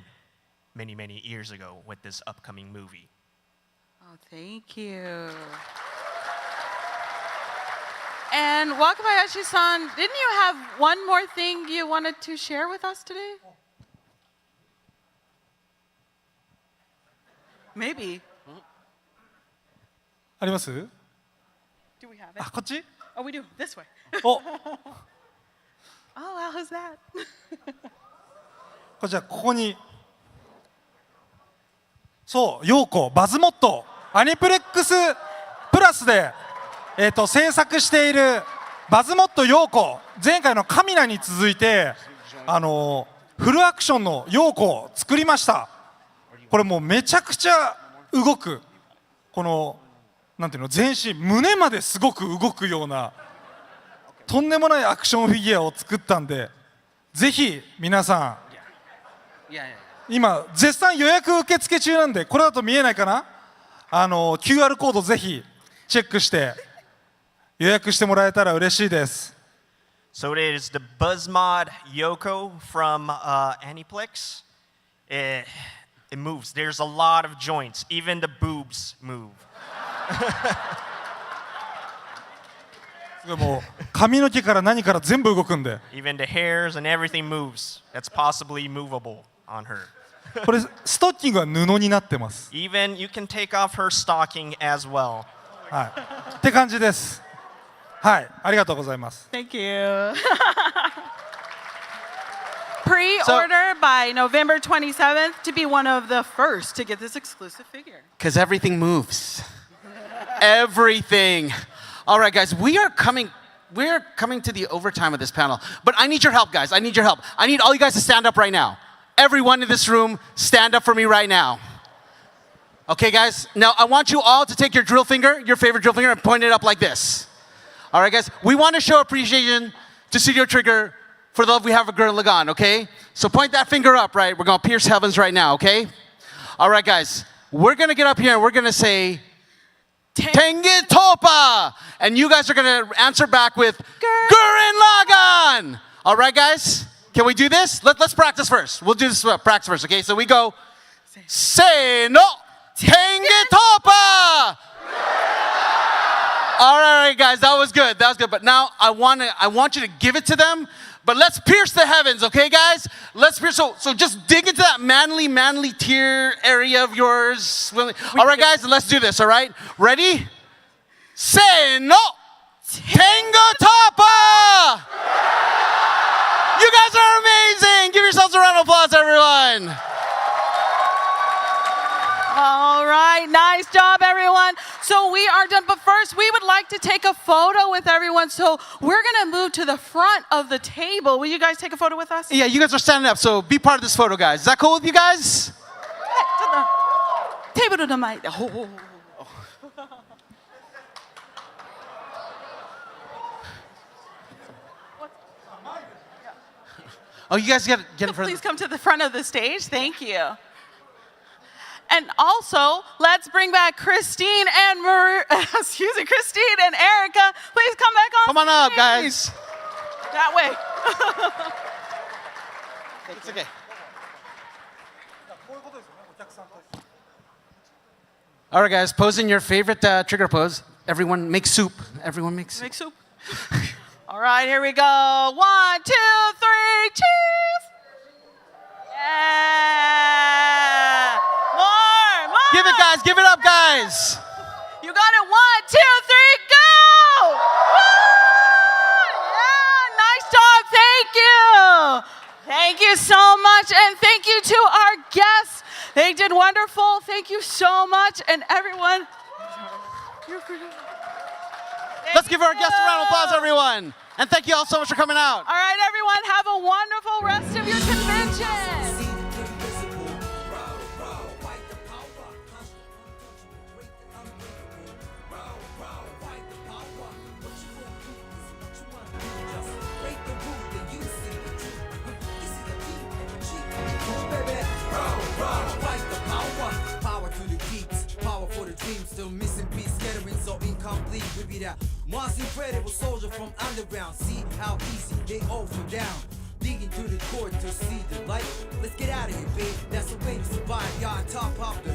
many, many years ago with this upcoming movie. Oh, thank you. And Wakabayashi-san, didn't you have one more thing you wanted to share with us today? Maybe. あります？ Do we have it? あ、こっち？ Oh, we do. This way. お、 Oh, wow, how's that? こちらここに、そう、ヨーコ、バズモット、アニプレックスラスで、制作しているバズモッドヨーコ、前回のカミナに続いてフルアクションのヨーコを作りました。これもうめちゃくちゃ動く、このなんていうの、全身胸まですごく動くようなとんでもないアクションフィギュアを作ったんで、ぜひ皆さん今絶賛予約受付中なんで、これだと見えないかな、QR コードぜひチェックして予約してもらえたら嬉しいです。 So it is the BUZZmod Yoko from Aniplex. It moves. There's a lot of joints. Even the boobs move. もう髪の毛から何から全部動くんで。 Even the hairs and everything moves. That's possibly movable on her. これストッキングは布になってます。 Even you can take off her stocking as well. はい。って感じです。はい、ありがとうございます。 Thank you. Pre-order by November 27th to be one of the first to get this exclusive figure. Because everything moves. Everything. All right, guys, we're coming to the overtime of this panel. But I need your help, guys. I need your help. I need all you guys to stand up right now. Everyone in this room, stand up for me right now. Okay, guys? Now, I want you all to take your drill finger, your favorite drill finger, and point it up like this. All right, guys? We want to show appreciation to Studio Trigger for the love we have for Gurren Lagann, okay? So point that finger up, right? We're going to pierce heavens right now, okay? All right, guys. We're going to get up here and we're going to say, Tengen Toppa! And you guys are going to answer back with, Gurren Lagann! All right, guys? Can we do this? Let's practice first. We'll do this practice first, okay? So we go, Say no! Tengen Toppa! All right, guys, that was good. That was good. But now I want you to give it to them. But let's pierce the heavens, okay, guys? Let's pierce. So just dig into that manly tear area of yours. All right, guys, let's do this. All right, ready? Say no, Tengen Toppa! You guys are amazing. Give yourselves a round of applause, everyone. All right, nice job, everyone. So we are done, but first we would like to take a photo with everyone. So we're gonna move to the front of the table. Will you guys take a photo with us? Yeah, you guys are standing up, so be part of this photo, guys. Is that cool with you guys? Table to the mic. Oh, you guys get in front. Please come to the front of the stage. Thank you. And also, let's bring back Christine and Christine and Erica. Please come back on. Come on up, guys. That way. It's okay. All right, guys, pose in your favorite trigger pose. Everyone make soup. Everyone make soup. Make soup. All right, here we go. 1, 2, 3, cheers. Yeah. More. Give it, guys. Give it up, guys. You got it. 1, 2, 3, go. Yeah, nice job. Thank you. Thank you so much. And thank you to our guests. They did wonderful. Thank you so much. And everyone. Let's give our guests a round of applause, everyone. And thank you all so much for coming out. All right, everyone. Have a wonderful rest of your convention. Still missing piece, scattering so incomplete. We be that once incredible soldier from underground. See how easy they all fall down. Digging to the core to see the light. Let's get out of here, babe. That's the way to survive. Y'all top off the